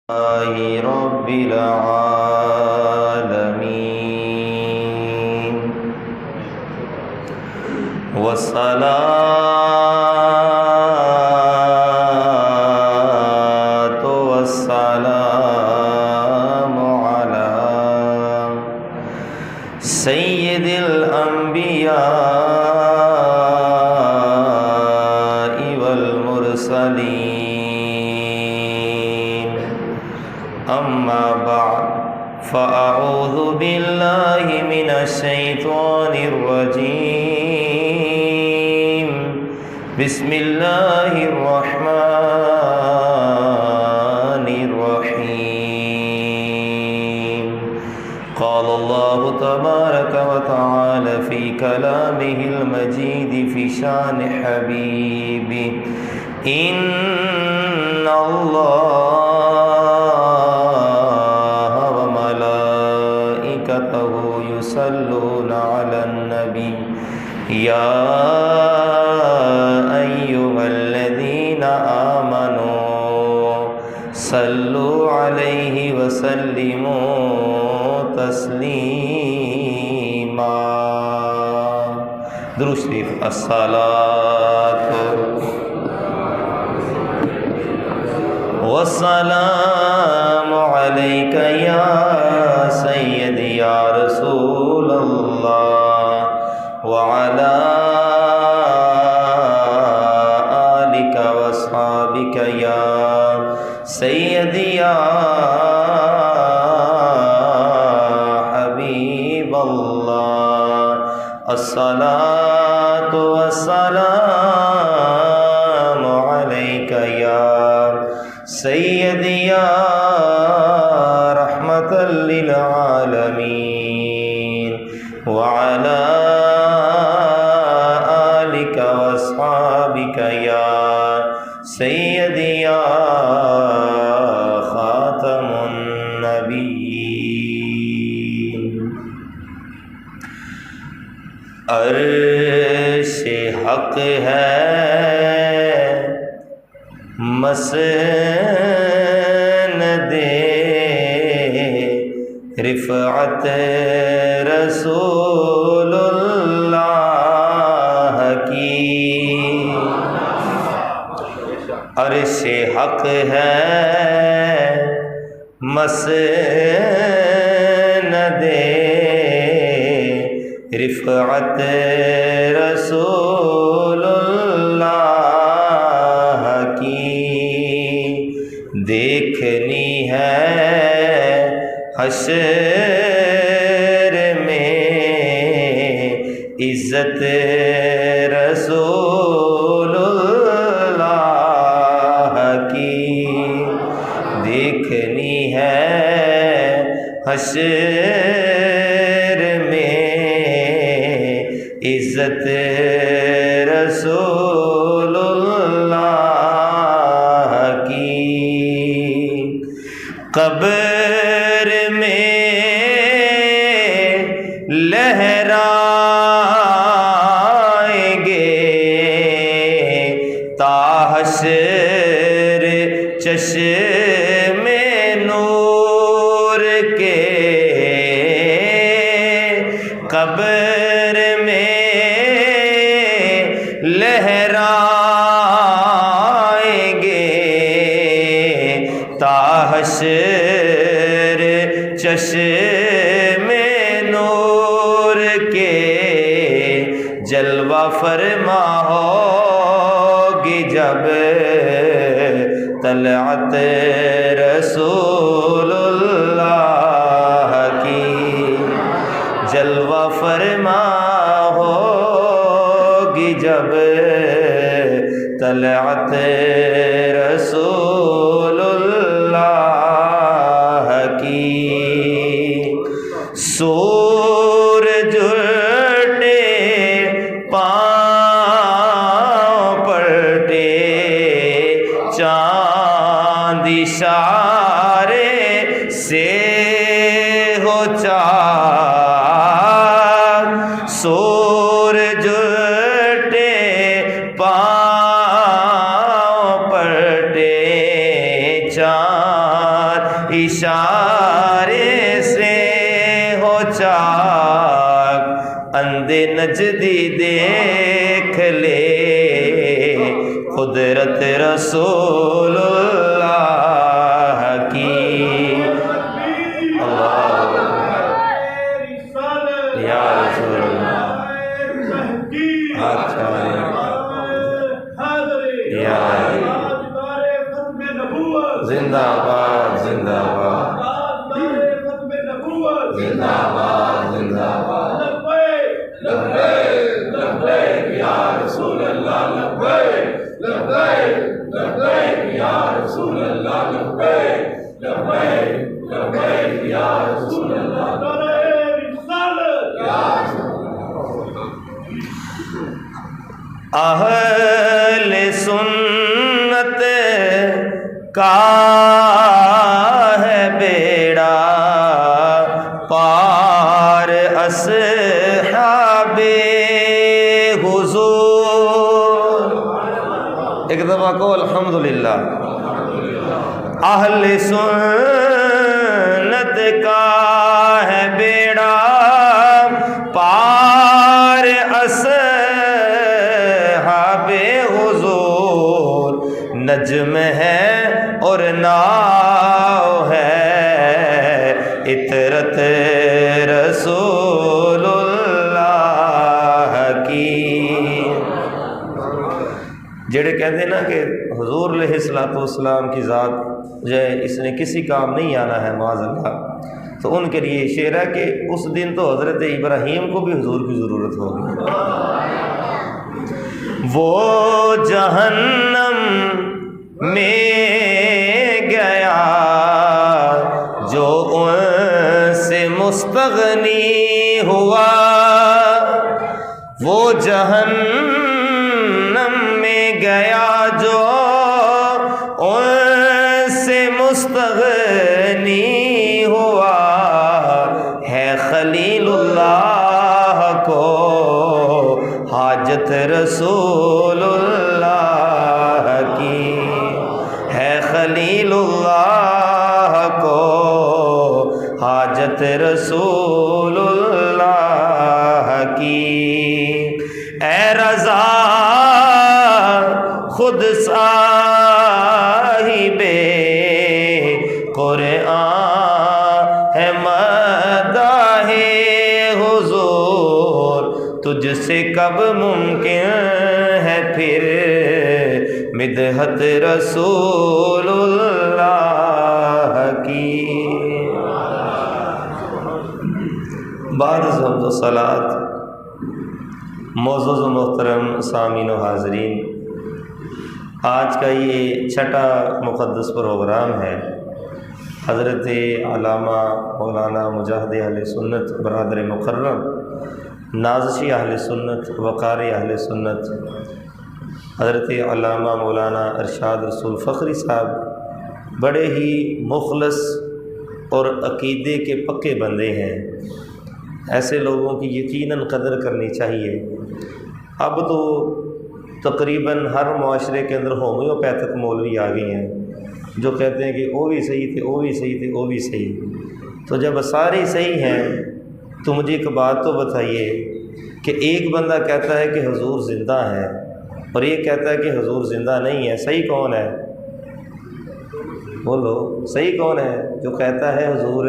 رب العالمين والصلاة والسلام على سيد الأنبياء والمرسلين أما بعد فأعوذ بالله من الشيطان الرجيم بسم الله الرحمن الرحيم قال الله تبارك وتعالى في كلامه المجيد في شان حبيبه إن الله وملائكته يصلون على النبي يا أيها الذين آمنوا صلوا عليه وسلموا تسليما درود شریف الصلاة والسلام عليك يا سيدي يا رسول الله وعلى آلك وأصحابك يا سيدي يا حبيب الله الصلاة والسلام عليك يا سيدي يا رحمة للعالمين وعلى آلك وأصحابك يا سيدي يا خاتم النبيين عرش حق ہے مسند رفعت رسول اللہ کی عرش حق ہے مسند رفعت رسول اللہ کی دیکھنی ہے حشر میں عزت رسول اللہ کی دیکھنی ہے حشر میں عزت رسول اللہ کی قبر میں لہرائیں گے تا حشر چشم نور کے قبر میں لہرائیں گے تا حشر چشم نور کے جلوہ فرما ہوگی جب طلعت رسول اللہ کی جلوہ فرما ہوگی جب طلعت رسول اللہ کی سورج اٹھے پاؤں پلٹے چاند اشارے سے ہو چار سورج اٹھے پاؤں پلٹے چاند اشارے سے ہو چاک اندھے نجدی دیکھ لے قدرت رسول اللہ کی اللہ یا رسول اللہ اچھا یا زندہ باد زندہ باد زندہ باد زندہ باد لبیک لبیک یا رسول اللہ لبیک لبیک لبیک یا رسول اللہ لبیک لبیک لبیک یا رسول اللہ اہل سنت کا ہے بیڑا پار اصحاب حضور ایک دفعہ کو الحمدللہ اہل سنت کا ہے بیڑا پار اصحاب حضور نجم ہے اور ناؤ ہے اطرت رسول اللہ کی جڑے کہتے ہیں نا کہ حضور علیہ الصلوۃ والسلام کی ذات جو ہے اس نے کسی کام نہیں آنا ہے معاذ اللہ، تو ان کے لیے شعر ہے کہ اس دن تو حضرت ابراہیم کو بھی حضور کی ضرورت ہوگی۔ وہ جہنم میں گیا جو ان سے مستغنی ہوا، وہ جہنم میں گیا جو ان سے مستغنی ہوا، ہے خلیل اللہ کو حاجت رسول اللہ کی، ہے خلیل اللہ کو حاجت رسول اللہ کی۔ اے رضا خود صاحب قرآن ہے مداح حضور، تجھ سے کب ممکن ہے پھر مدحت رسول اللہ کی۔ بعد از حمد و صلات معزز و محترم سامعین و حاضرین، آج کا یہ چھٹا مقدس پروگرام ہے۔ حضرت علامہ مولانا مجاہد اہل سنت برادر مکرم، نازشی اہل سنت، وقار اہل سنت، حضرت علامہ مولانا ارشاد رسول فخری صاحب بڑے ہی مخلص اور عقیدے کے پکے بندے ہیں۔ ایسے لوگوں کی یقیناً قدر کرنی چاہیے۔ اب تو تقریباً ہر معاشرے کے اندر ہومیوپیتھک مولوی آ گئے ہیں جو کہتے ہیں کہ وہ بھی صحیح تھے، وہ بھی صحیح تھے، وہ بھی صحیح۔ تو جب سارے صحیح ہیں تو مجھے ایک بات تو بتائیے کہ ایک بندہ کہتا ہے کہ حضور زندہ ہے اور یہ کہتا ہے کہ حضور زندہ نہیں ہے، صحیح کون ہے؟ بولو صحیح کون ہے؟ جو کہتا ہے حضور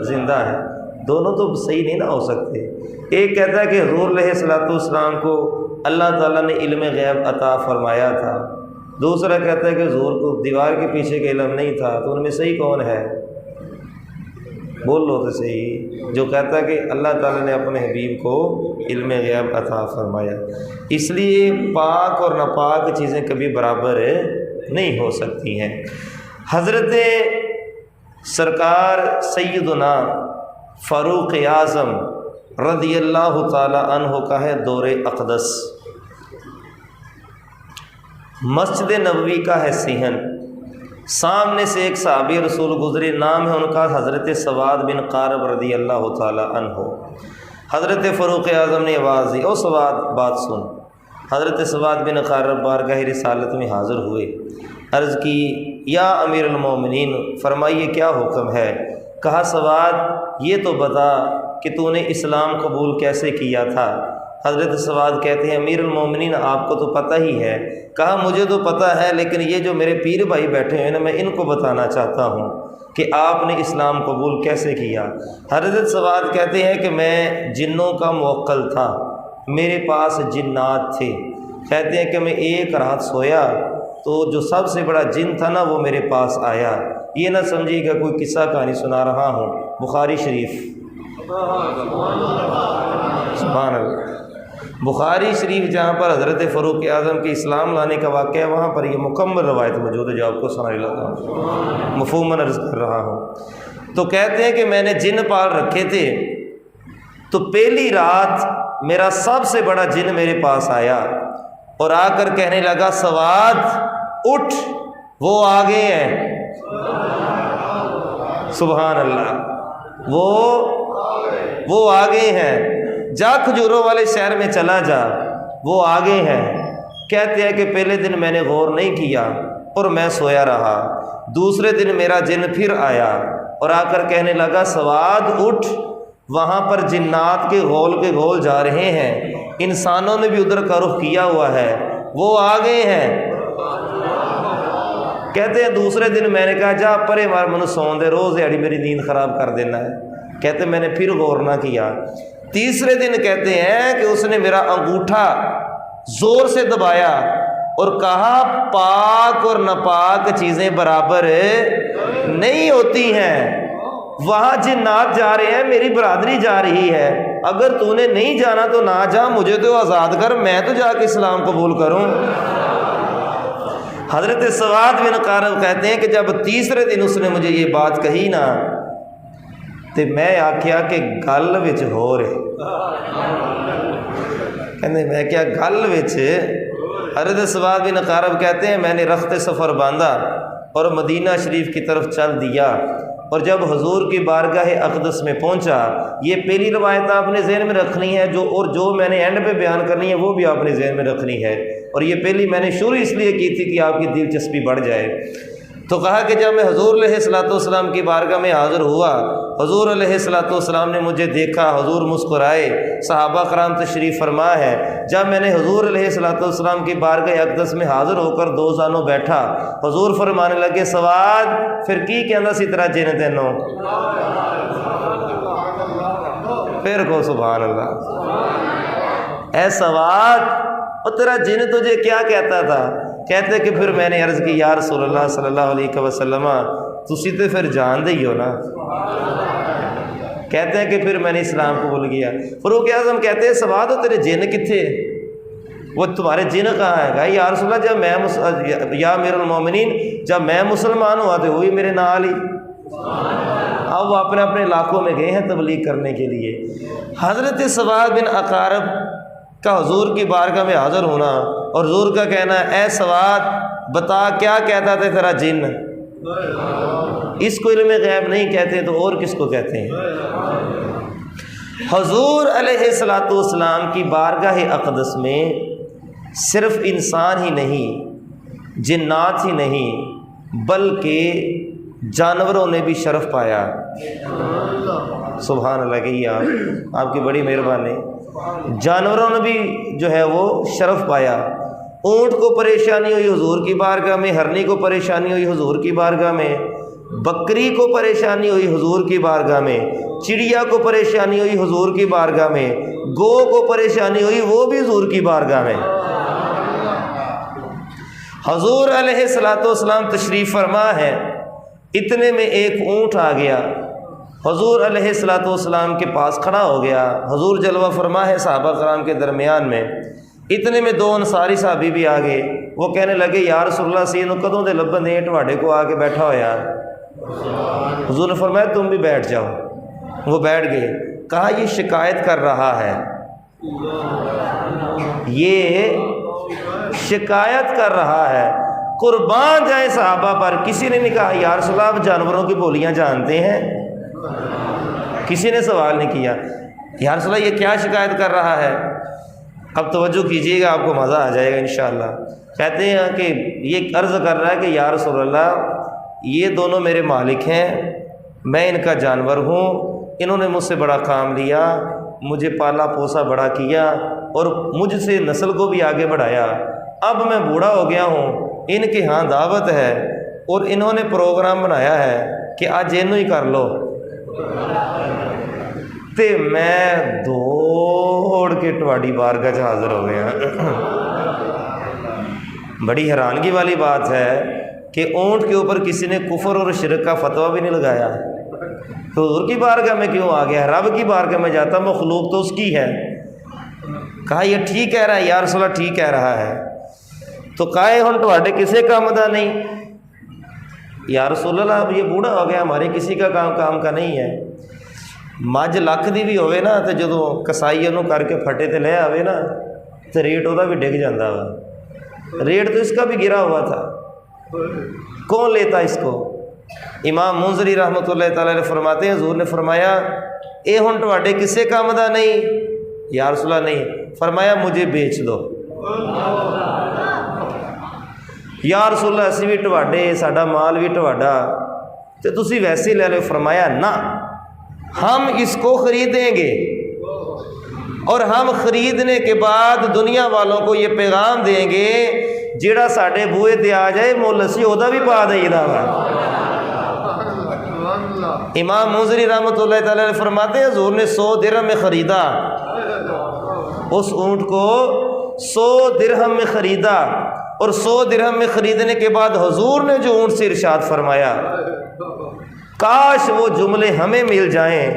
زندہ ہے۔ دونوں تو صحیح نہیں نہ ہو سکتے۔ ایک کہتا ہے کہ حضور علیہ الصلوۃ والسلام کو اللہ تعالیٰ نے علم غیب عطا فرمایا تھا، دوسرا کہتا ہے کہ حضور کو دیوار کے پیچھے کا علم نہیں تھا، تو ان میں صحیح کون ہے؟ بول لو تو صحیح۔ جو کہتا ہے کہ اللہ تعالیٰ نے اپنے حبیب کو علم غیب عطا فرمایا۔ اس لیے پاک اور ناپاک چیزیں کبھی برابر نہیں ہو سکتی ہیں۔ حضرت سرکار سیدنا فاروق اعظم رضی اللہ تعالی عنہ کا ہے دور اقدس، مسجد نبوی کا ہے صحن، سامنے سے ایک صحابی رسول گزرے، نام ہے ان کا حضرت سواد بن قارب رضی اللہ تعالی عنہ۔ حضرت فاروق اعظم نے آواز دی، او سواد بات سن۔ حضرت سواد بن قارب بارگاہ رسالت میں حاضر ہوئے، عرض کی یا امیر المومنین فرمائیے کیا حکم ہے؟ کہا سواد یہ تو بتا کہ تو نے اسلام قبول کیسے کیا تھا؟ حضرت سواد کہتے ہیں امیر المومنین آپ کو تو پتہ ہی ہے۔ کہا مجھے تو پتہ ہے، لیکن یہ جو میرے پیر بھائی بیٹھے ہیں نا، میں ان کو بتانا چاہتا ہوں کہ آپ نے اسلام قبول کیسے کیا۔ حضرت سواد کہتے ہیں کہ میں جنوں کا موکل تھا، میرے پاس جنات تھے۔ کہتے ہیں کہ میں ایک رات سویا تو جو سب سے بڑا جن تھا نا وہ میرے پاس آیا۔ یہ نہ سمجھیے کہ کوئی قصہ کہانی سنا رہا ہوں، بخاری شریف، سبحان اللہ، بخاری شریف جہاں پر حضرت فاروق اعظم کے اسلام لانے کا واقعہ ہے، وہاں پر یہ مکمل روایت موجود ہے جو آپ کو سنا رہا ہوں، مفہوماً عرض کر رہا ہوں۔ تو کہتے ہیں کہ میں نے جن پال رکھے تھے، تو پہلی رات میرا سب سے بڑا جن میرے پاس آیا اور آ کر کہنے لگا سواد اٹھ، وہ آ گئے ہیں، سبحان اللہ، وہ آ گئے ہیں، جا کھجوروں والے شہر میں چلا جا، وہ آ گئے ہیں۔ کہتے ہیں کہ پہلے دن میں نے غور نہیں کیا اور میں سویا رہا، دوسرے دن میرا جن پھر آیا اور آ کر کہنے لگا سواد اٹھ، وہاں پر جنات کے گول جا رہے ہیں، انسانوں نے بھی ادھر کا رخ کیا ہوا ہے، وہ آ گئے ہیں۔ کہتے ہیں دوسرے دن میں نے کہا جا پرے مار منو سون دے، روز دیہڑی میری نیند خراب کر دینا ہے۔ کہتے ہیں میں نے پھر غور نہ کیا۔ تیسرے دن کہتے ہیں کہ اس نے میرا انگوٹھا زور سے دبایا اور کہا پاک اور ناپاک چیزیں برابر نہیں ہوتی ہیں، وہاں جنات جا رہے ہیں، میری برادری جا رہی ہے، اگر تو نے نہیں جانا تو نہ جا، مجھے تو آزاد کر، میں تو جا کے اسلام قبول کروں۔ حضرت سواد بن قارب کہتے ہیں کہ جب تیسرے دن اس نے مجھے یہ بات کہی نا، تو میں آکھیا کہ گل وچ ہو رہے، کہتے میں کیا گل وچ۔ حضرت سواد بن قارب کہتے ہیں میں نے رخت سفر باندھا اور مدینہ شریف کی طرف چل دیا، اور جب حضور کی بارگاہ اقدس میں پہنچا، یہ پہلی روایت آپ نے ذہن میں رکھنی ہے، جو میں نے اینڈ پہ بیان کرنی ہے وہ بھی آپ نے ذہن میں رکھنی ہے، اور یہ پہلی میں نے شروع اس لیے کی تھی کہ آپ کی دلچسپی بڑھ جائے۔ تو کہا کہ جب میں حضور علیہ الصلوۃ والسلام کی بارگاہ میں حاضر ہوا، حضور علیہ الصلوۃ والسلام نے مجھے دیکھا، حضور مسکرائے، صحابہ کرام تشریف فرما ہے۔ جب میں نے حضور علیہ الصلوۃ والسلام کی بارگاہ اقدس میں حاضر ہو کر دو زانوں بیٹھا، حضور فرمانے لگے سواد پھر کی کہندا سی طرح جن تینوں، پھر کو سبحان اللہ، اے سواد اور تیرا جن تجھے کیا کہتا تھا؟ کہتے کہ پھر میں نے عرض کی یا رسول اللہ صلی اللہ علیہ وسلم تسی تو پھر جان دے ہی ہو نا۔ کہتے ہیں کہ پھر میں نے اسلام قبول کیا۔ فاروق اعظم کہتے ہیں سواد ہو تیرے جن کتھے، وہ تمہارے جن کہاں ہے؟ کہا یا رسول اللہ جب یا امیر المومنین جب میں مسلمان ہوا تو وہی میرے نال ہی، اب وہ اپنے اپنے علاقوں میں گئے ہیں تبلیغ کرنے کے لیے۔ حضرت سواد بن عقارب کا حضور کی بارگاہ میں حاضر ہونا اور حضور کا کہنا اے سواد بتا کیا کہتا تھا تیرا جن، اس کو علم غیب نہیں کہتے تو اور کس کو کہتے ہیں؟ حضور علیہ الصلوۃ والسلام کی بارگاہ اقدس میں صرف انسان ہی نہیں، جنات ہی نہیں، بلکہ جانوروں نے بھی شرف پایا۔ سبحان اللہ، کہ آپ کی بڑی مہربانی، جانوروں نے بھی جو ہے وہ شرف پایا۔ اونٹ کو پریشانی ہوئی حضور کی بارگاہ میں، ہرنی کو پریشانی ہوئی حضور کی بارگاہ میں، بکری کو پریشانی ہوئی حضور کی بارگاہ میں، چڑیا کو پریشانی ہوئی حضور کی بارگاہ میں، گو کو پریشانی ہوئی وہ بھی حضور کی بارگاہ میں۔ حضور علیہ الصلوۃ والسلام تشریف فرما ہے، اتنے میں ایک اونٹ آ گیا، حضور علیہ الصلوۃ والسلام کے پاس کھڑا ہو گیا، حضور جلوہ فرما ہے صحابہ کرام کے درمیان میں۔ اتنے میں دو انصاری صحابی بھی آ گئے، وہ کہنے لگے یا رسول اللہ سینو کدوں دے لبن دے تواڈے کو آ کے بیٹھا ہویا۔ حضور نے فرمایا تم بھی بیٹھ جاؤ، وہ بیٹھ گئے۔ کہا یہ شکایت کر رہا ہے، یہ شکایت کر رہا ہے، قربان جائیں صحابہ پر۔ کسی نے نہیں کہا یا رسول اللہ آپ جانوروں کی بولیاں جانتے ہیں، کسی نے سوال نہیں کیا یا رسول اللہ یہ کیا شکایت کر رہا ہے۔ اب توجہ کیجیے گا، آپ کو مزہ آ جائے گا انشاءاللہ۔ کہتے ہیں کہ یہ عرض کر رہا ہے کہ یا رسول اللہ یہ دونوں میرے مالک ہیں، میں ان کا جانور ہوں، انہوں نے مجھ سے بڑا کام لیا، مجھے پالا پوسا بڑا کیا اور مجھ سے نسل کو بھی آگے بڑھایا، اب میں بوڑھا ہو گیا ہوں، ان کے ہاں دعوت ہے اور انہوں نے پروگرام بنایا ہے کہ آج اینو ہی کر لو، تے میں دوڑ کے تواڈی بارگاہ چ حاضر ہو گیا۔ بڑی حیرانگی والی بات ہے کہ اونٹ کے اوپر کسی نے کفر اور شرک کا فتویٰ بھی نہیں لگایا، تو حضور کی بارگاہ میں کیوں آ گیا؟ رب کی بارگاہ میں جاتا، مخلوق تو اس کی ہے۔ کہا یہ ٹھیک کہہ رہا ہے یا رسول اللہ، ٹھیک کہہ رہا ہے، تو کہے ہن تواڈے کسے کام دا نہیں، یا رسول اللہ اب یہ بوڑھا ہو گیا، ہمارے کسی کا کام کا نہیں ہے۔ مجھ لکھ دی بھی ہوئے نا تو جدو کسائی انہوں کر کے پھٹے تے لے آوے نا تو ریٹ وہ بھی ڈگ جاتا وا، ریٹ تو اس کا بھی گرا ہوا تھا، کون لیتا اس کو؟ امام منذری رحمۃ اللہ تعالیٰ نے فرماتے ہیں حضور نے فرمایا اے ہن تواڈے کسے کام دا نہیں؟ یا رسول اللہ نہیں، فرمایا مجھے بیچ دو۔ یا رسول اللہ اسی بھی تواڈے، ساڈا مال بھی تواڈا تے تسی ویسے لے لو۔ فرمایا نہ، ہم اس کو خریدیں گے اور ہم خریدنے کے بعد دنیا والوں کو یہ پیغام دیں گے جیڑا ساڈے بوئے تے آ جائے مول اسی او دا بھی پا دئی دا وا۔ امام منذری رحمۃ اللہ تعالیٰ نے فرماتے ہیں حضور نے 100 درہم میں خریدا، اس اونٹ کو 100 درہم میں خریدا، اور 100 درہم میں خریدنے کے بعد حضور نے جو اونٹ سے ارشاد فرمایا، کاش وہ جملے ہمیں مل جائیں،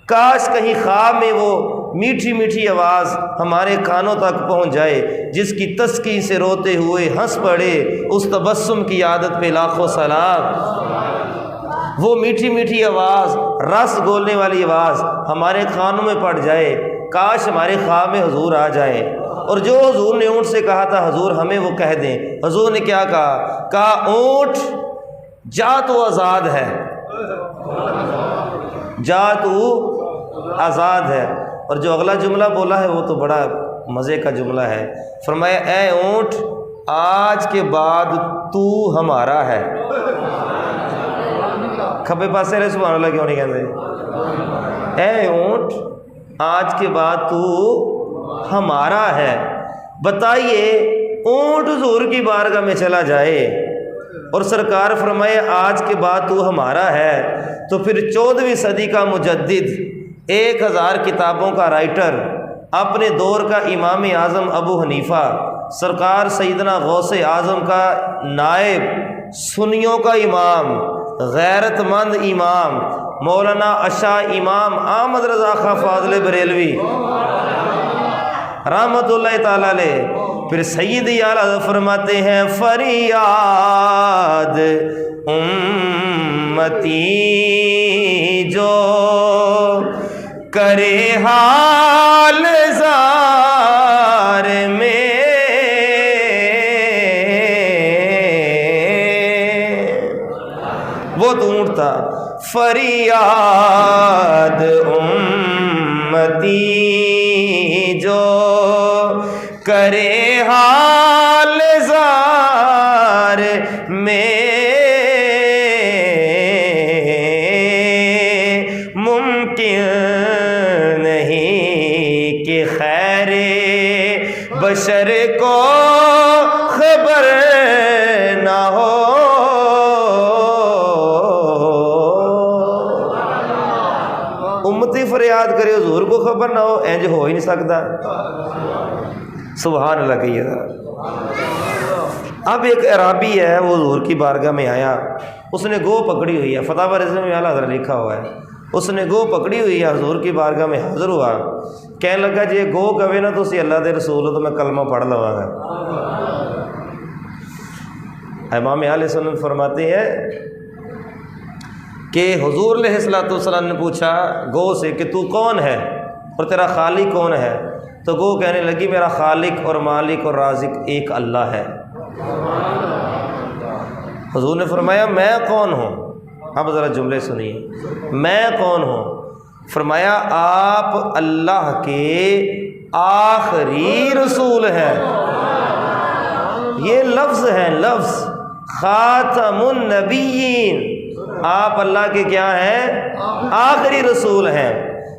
کاش کہیں خواب میں وہ میٹھی میٹھی آواز ہمارے کانوں تک پہنچ جائے جس کی تسکی سے روتے ہوئے ہنس پڑے، اس تبسم کی عادت پہ لاکھوں سلام۔ وہ میٹھی میٹھی آواز، رس گولنے والی آواز ہمارے کانوں میں پڑ جائے، کاش ہمارے خواب میں حضور آ جائے، اور جو حضور نے اونٹ سے کہا تھا حضور ہمیں وہ کہہ دیں۔ حضور نے کیا کہا اونٹ جا تو آزاد ہے، جا تو آزاد ہے، اور جو اگلا جملہ بولا ہے وہ تو بڑا مزے کا جملہ ہے، فرمایا اے اونٹ آج کے بعد تو ہمارا ہے۔ کھبے پاسے رہے سبحان اللہ کیوں نہیں کہتے؟ اے اونٹ آج کے بعد تو ہمارا ہے۔ بتائیے اونٹ حضور کی بارگاہ میں چلا جائے اور سرکار فرمائے آج کے بعد تو ہمارا ہے، تو پھر 14ویں صدی کا مجدد، 1000 کتابوں کا رائٹر، اپنے دور کا امام اعظم ابو حنیفہ، سرکار سیدنا غوث اعظم کا نائب، سنیوں کا امام، غیرت مند امام، مولانا اشا امام احمد رضا خان فاضل بریلوی رحمت اللہ تعالیٰ علیہ، پھر سید اعلیٰ فرماتے ہیں فریاد امتی جو کرے حال زار میں، وہ تو اونٹ تھا، فریاد امتی جو کرے حال زار میں، ممکن نہیں کہ خیر بشر کو خبر نہ ہو۔ امتی فریاد کرے حضور کو خبر نہ ہو، انج ہو ہی نہیں سکتا۔ سبحان اللہ کہیے ذرا۔ اب ایک عرابی ہے وہ حضور کی بارگاہ میں آیا، اس نے گو پکڑی ہوئی ہے، فتح رضوی میں اعلیٰ حضرت لکھا ہوا ہے، اس نے گو پکڑی ہوئی ہے، حضور کی بارگاہ میں حاضر ہوا، کہنے لگا جی گو کہے نا تو اسی اللہ دے رسول ہو تو میں کلمہ پڑھ لواں گا۔ امام اہل سنت فرماتے ہیں کہ حضور علیہ الصلوۃ والسلام نے پوچھا گو سے کہ تو کون ہے اور تیرا خالق کون ہے؟ تو گو کہنے لگی میرا خالق اور مالک اور رازق ایک اللہ ہے۔ حضور نے فرمایا میں کون ہوں؟ اب ذرا جملے سنیے، میں کون ہوں؟ فرمایا آپ اللہ کے آخری رسول ہیں۔ یہ لفظ ہے، لفظ خاتم النبیین، آپ اللہ کے کیا ہیں؟ آخری رسول ہیں۔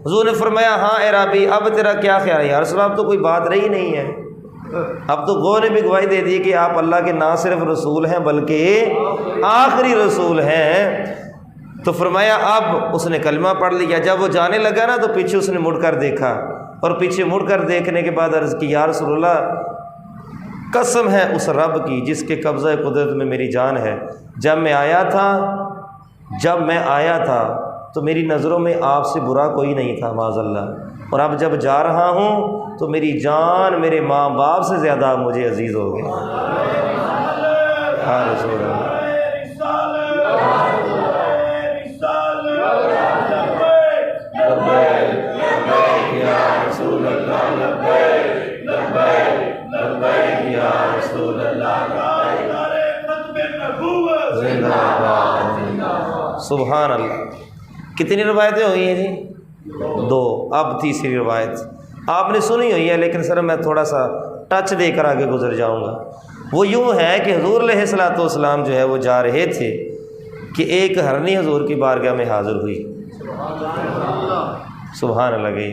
حضور نے فرمایا ہاں اے ربی، اب تیرا کیا خیال ہے؟ یا رسول اللہ اب تو کوئی بات رہی نہیں ہے، اب تو گو نے بھی گواہی دے دی کہ آپ اللہ کے نہ صرف رسول ہیں بلکہ آخری رسول ہیں۔ تو فرمایا اب اس نے کلمہ پڑھ لیا۔ جب وہ جانے لگا نا تو پیچھے اس نے مڑ کر دیکھا، اور پیچھے مڑ کر دیکھنے کے بعد عرض کی یا رسول اللہ قسم ہے اس رب کی جس کے قبضہ قدرت میں میری جان ہے، جب میں آیا تھا تو میری نظروں میں آپ سے برا کوئی نہیں تھا معاذ اللہ، اور اب جب جا رہا ہوں تو میری جان میرے ماں باپ سے زیادہ مجھے عزیز ہو گئی۔ یا رسول اللہ، سبحان اللہ۔ کتنی روایتیں ہوئی ہیں جی؟ 2۔ اب تیسری روایت آپ نے سنی ہوئی ہے، لیکن سر میں تھوڑا سا ٹچ دے کر آگے گزر جاؤں گا۔ وہ یوں ہے کہ حضور علیہ الصلوۃ والسلام جو ہے وہ جا رہے تھے کہ ایک ہرنی حضور کی بارگاہ میں حاضر ہوئی۔ سبحان اللہ گئی،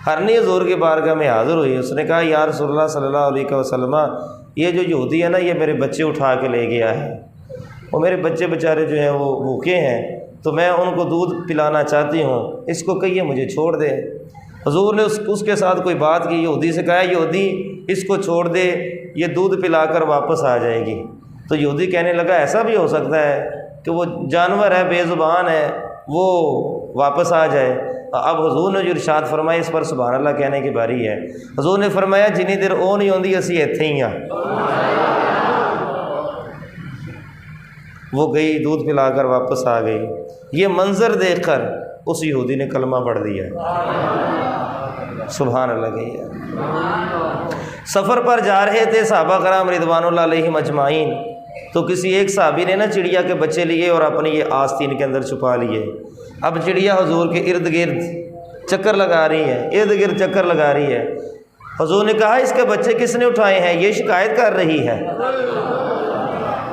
ہرنی حضور کی بارگاہ میں حاضر ہوئی۔ اس نے کہا یا رسول اللہ صلی اللہ علیہ وسلم، یہ جو یہودی ہے نا یہ میرے بچے اٹھا کے لے گیا ہے، وہ میرے بچے بیچارے جو ہیں وہ بھوکے ہیں، تو میں ان کو دودھ پلانا چاہتی ہوں، اس کو کہیے مجھے چھوڑ دے۔ حضور نے اس کے ساتھ کوئی بات کی، یہودی سے کہا یہودی اس کو چھوڑ دے، یہ دودھ پلا کر واپس آ جائے گی۔ تو یہودی کہنے لگا ایسا بھی ہو سکتا ہے کہ وہ جانور ہے، بے زبان ہے، وہ واپس آ جائے۔ اب حضور نے جو ارشاد فرمایا اس پر سبحان اللہ کہنے کی باری ہے۔ حضور نے فرمایا جنی دیر او نہیں ہوندی اسی ایتھے ہی ہاں۔ وہ گئی دودھ پلا کر واپس آ گئی۔ یہ منظر دیکھ کر اس یہودی نے کلمہ پڑھ دیا۔ سبحان اللہ گئی ہے۔ سفر پر جا رہے تھے صحابہ کرام رضوان اللہ علیہم اجمعین، تو کسی ایک صحابی نے نا چڑیا کے بچے لیے اور اپنی یہ آستین کے اندر چھپا لیے۔ اب چڑیا حضور کے ارد گرد چکر لگا رہی ہے، حضور نے کہا اس کے بچے کس نے اٹھائے ہیں؟ یہ شکایت کر رہی ہے۔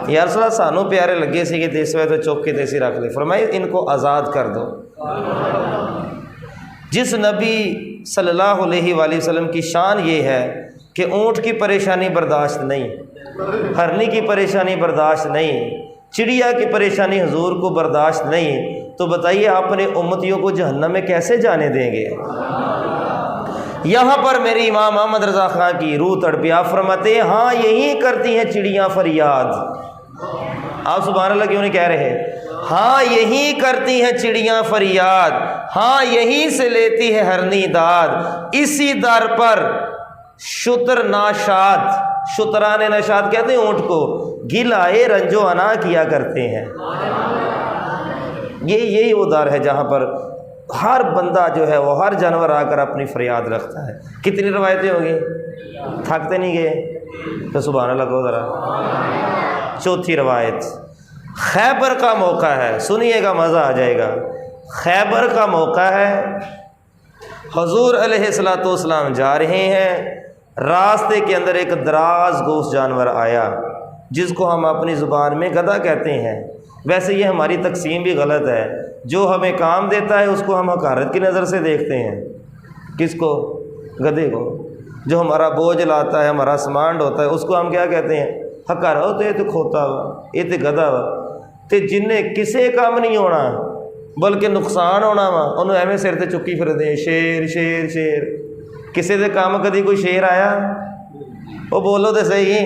یا رسول اللہ سانو پیارے لگے سے کہ اس وقت تو چوک کے تیسی رکھ لے۔ فرمائے ان کو آزاد کر دو۔ جس نبی صلی اللہ علیہ وآلہ وسلم کی شان یہ ہے کہ اونٹ کی پریشانی برداشت نہیں، ہرنی کی پریشانی برداشت نہیں، چڑیا کی پریشانی حضور کو برداشت نہیں، تو بتائیے اپنے امتیوں کو جہنم میں کیسے جانے دیں گے؟ یہاں پر میری امام احمد رضا خان کی روح تڑپی، آپ فرماتے ہیں ہاں یہی کرتی ہیں چڑیاں فریاد۔ آپ سبحان اللہ کیوں نہیں کہہ رہے؟ ہاں یہی کرتی ہیں چڑیاں فریاد، ہاں یہی سے لیتی ہے ہرنی داد، اسی در پر شتر ناشاد، شتران نشاد کہتے ہیں اونٹ کو، گلائے رنجو انا کیا کرتے ہیں۔ یہی وہ در ہے جہاں پر ہر بندہ جو ہے وہ ہر جانور آ کر اپنی فریاد رکھتا ہے۔ کتنی روایتیں ہوگی؟ تھکتے نہیں گئے تو سبحان اللہ کو ذرا۔ چوتھی روایت، خیبر کا موقع ہے، سنیے گا مزہ آ جائے گا۔ خیبر کا موقع ہے، حضور علیہ الصلوۃ والسلام جا رہے ہیں، راستے کے اندر ایک دراز گوش جانور آیا جس کو ہم اپنی زبان میں گدھا کہتے ہیں۔ ویسے یہ ہماری تقسیم بھی غلط ہے، جو ہمیں کام دیتا ہے اس کو ہم حقارت کی نظر سے دیکھتے ہیں۔ کس کو؟ گدھے کو۔ جو ہمارا بوجھ لاتا ہے، ہمارا سامان ڈھوتا ہے، اس کو ہم کیا کہتے ہیں؟ حقار ہو تو یہ تو کھوتا ہوا، یہ تو گدھا ہوا، تو جن نے کسے کام نہیں ہونا بلکہ نقصان ہونا وا انہوں ایویں سر تے چکی پھر دے شیر شیر شیر۔ کسے دے کام کدی کوئی شیر آیا؟ وہ بولو تو صحیح،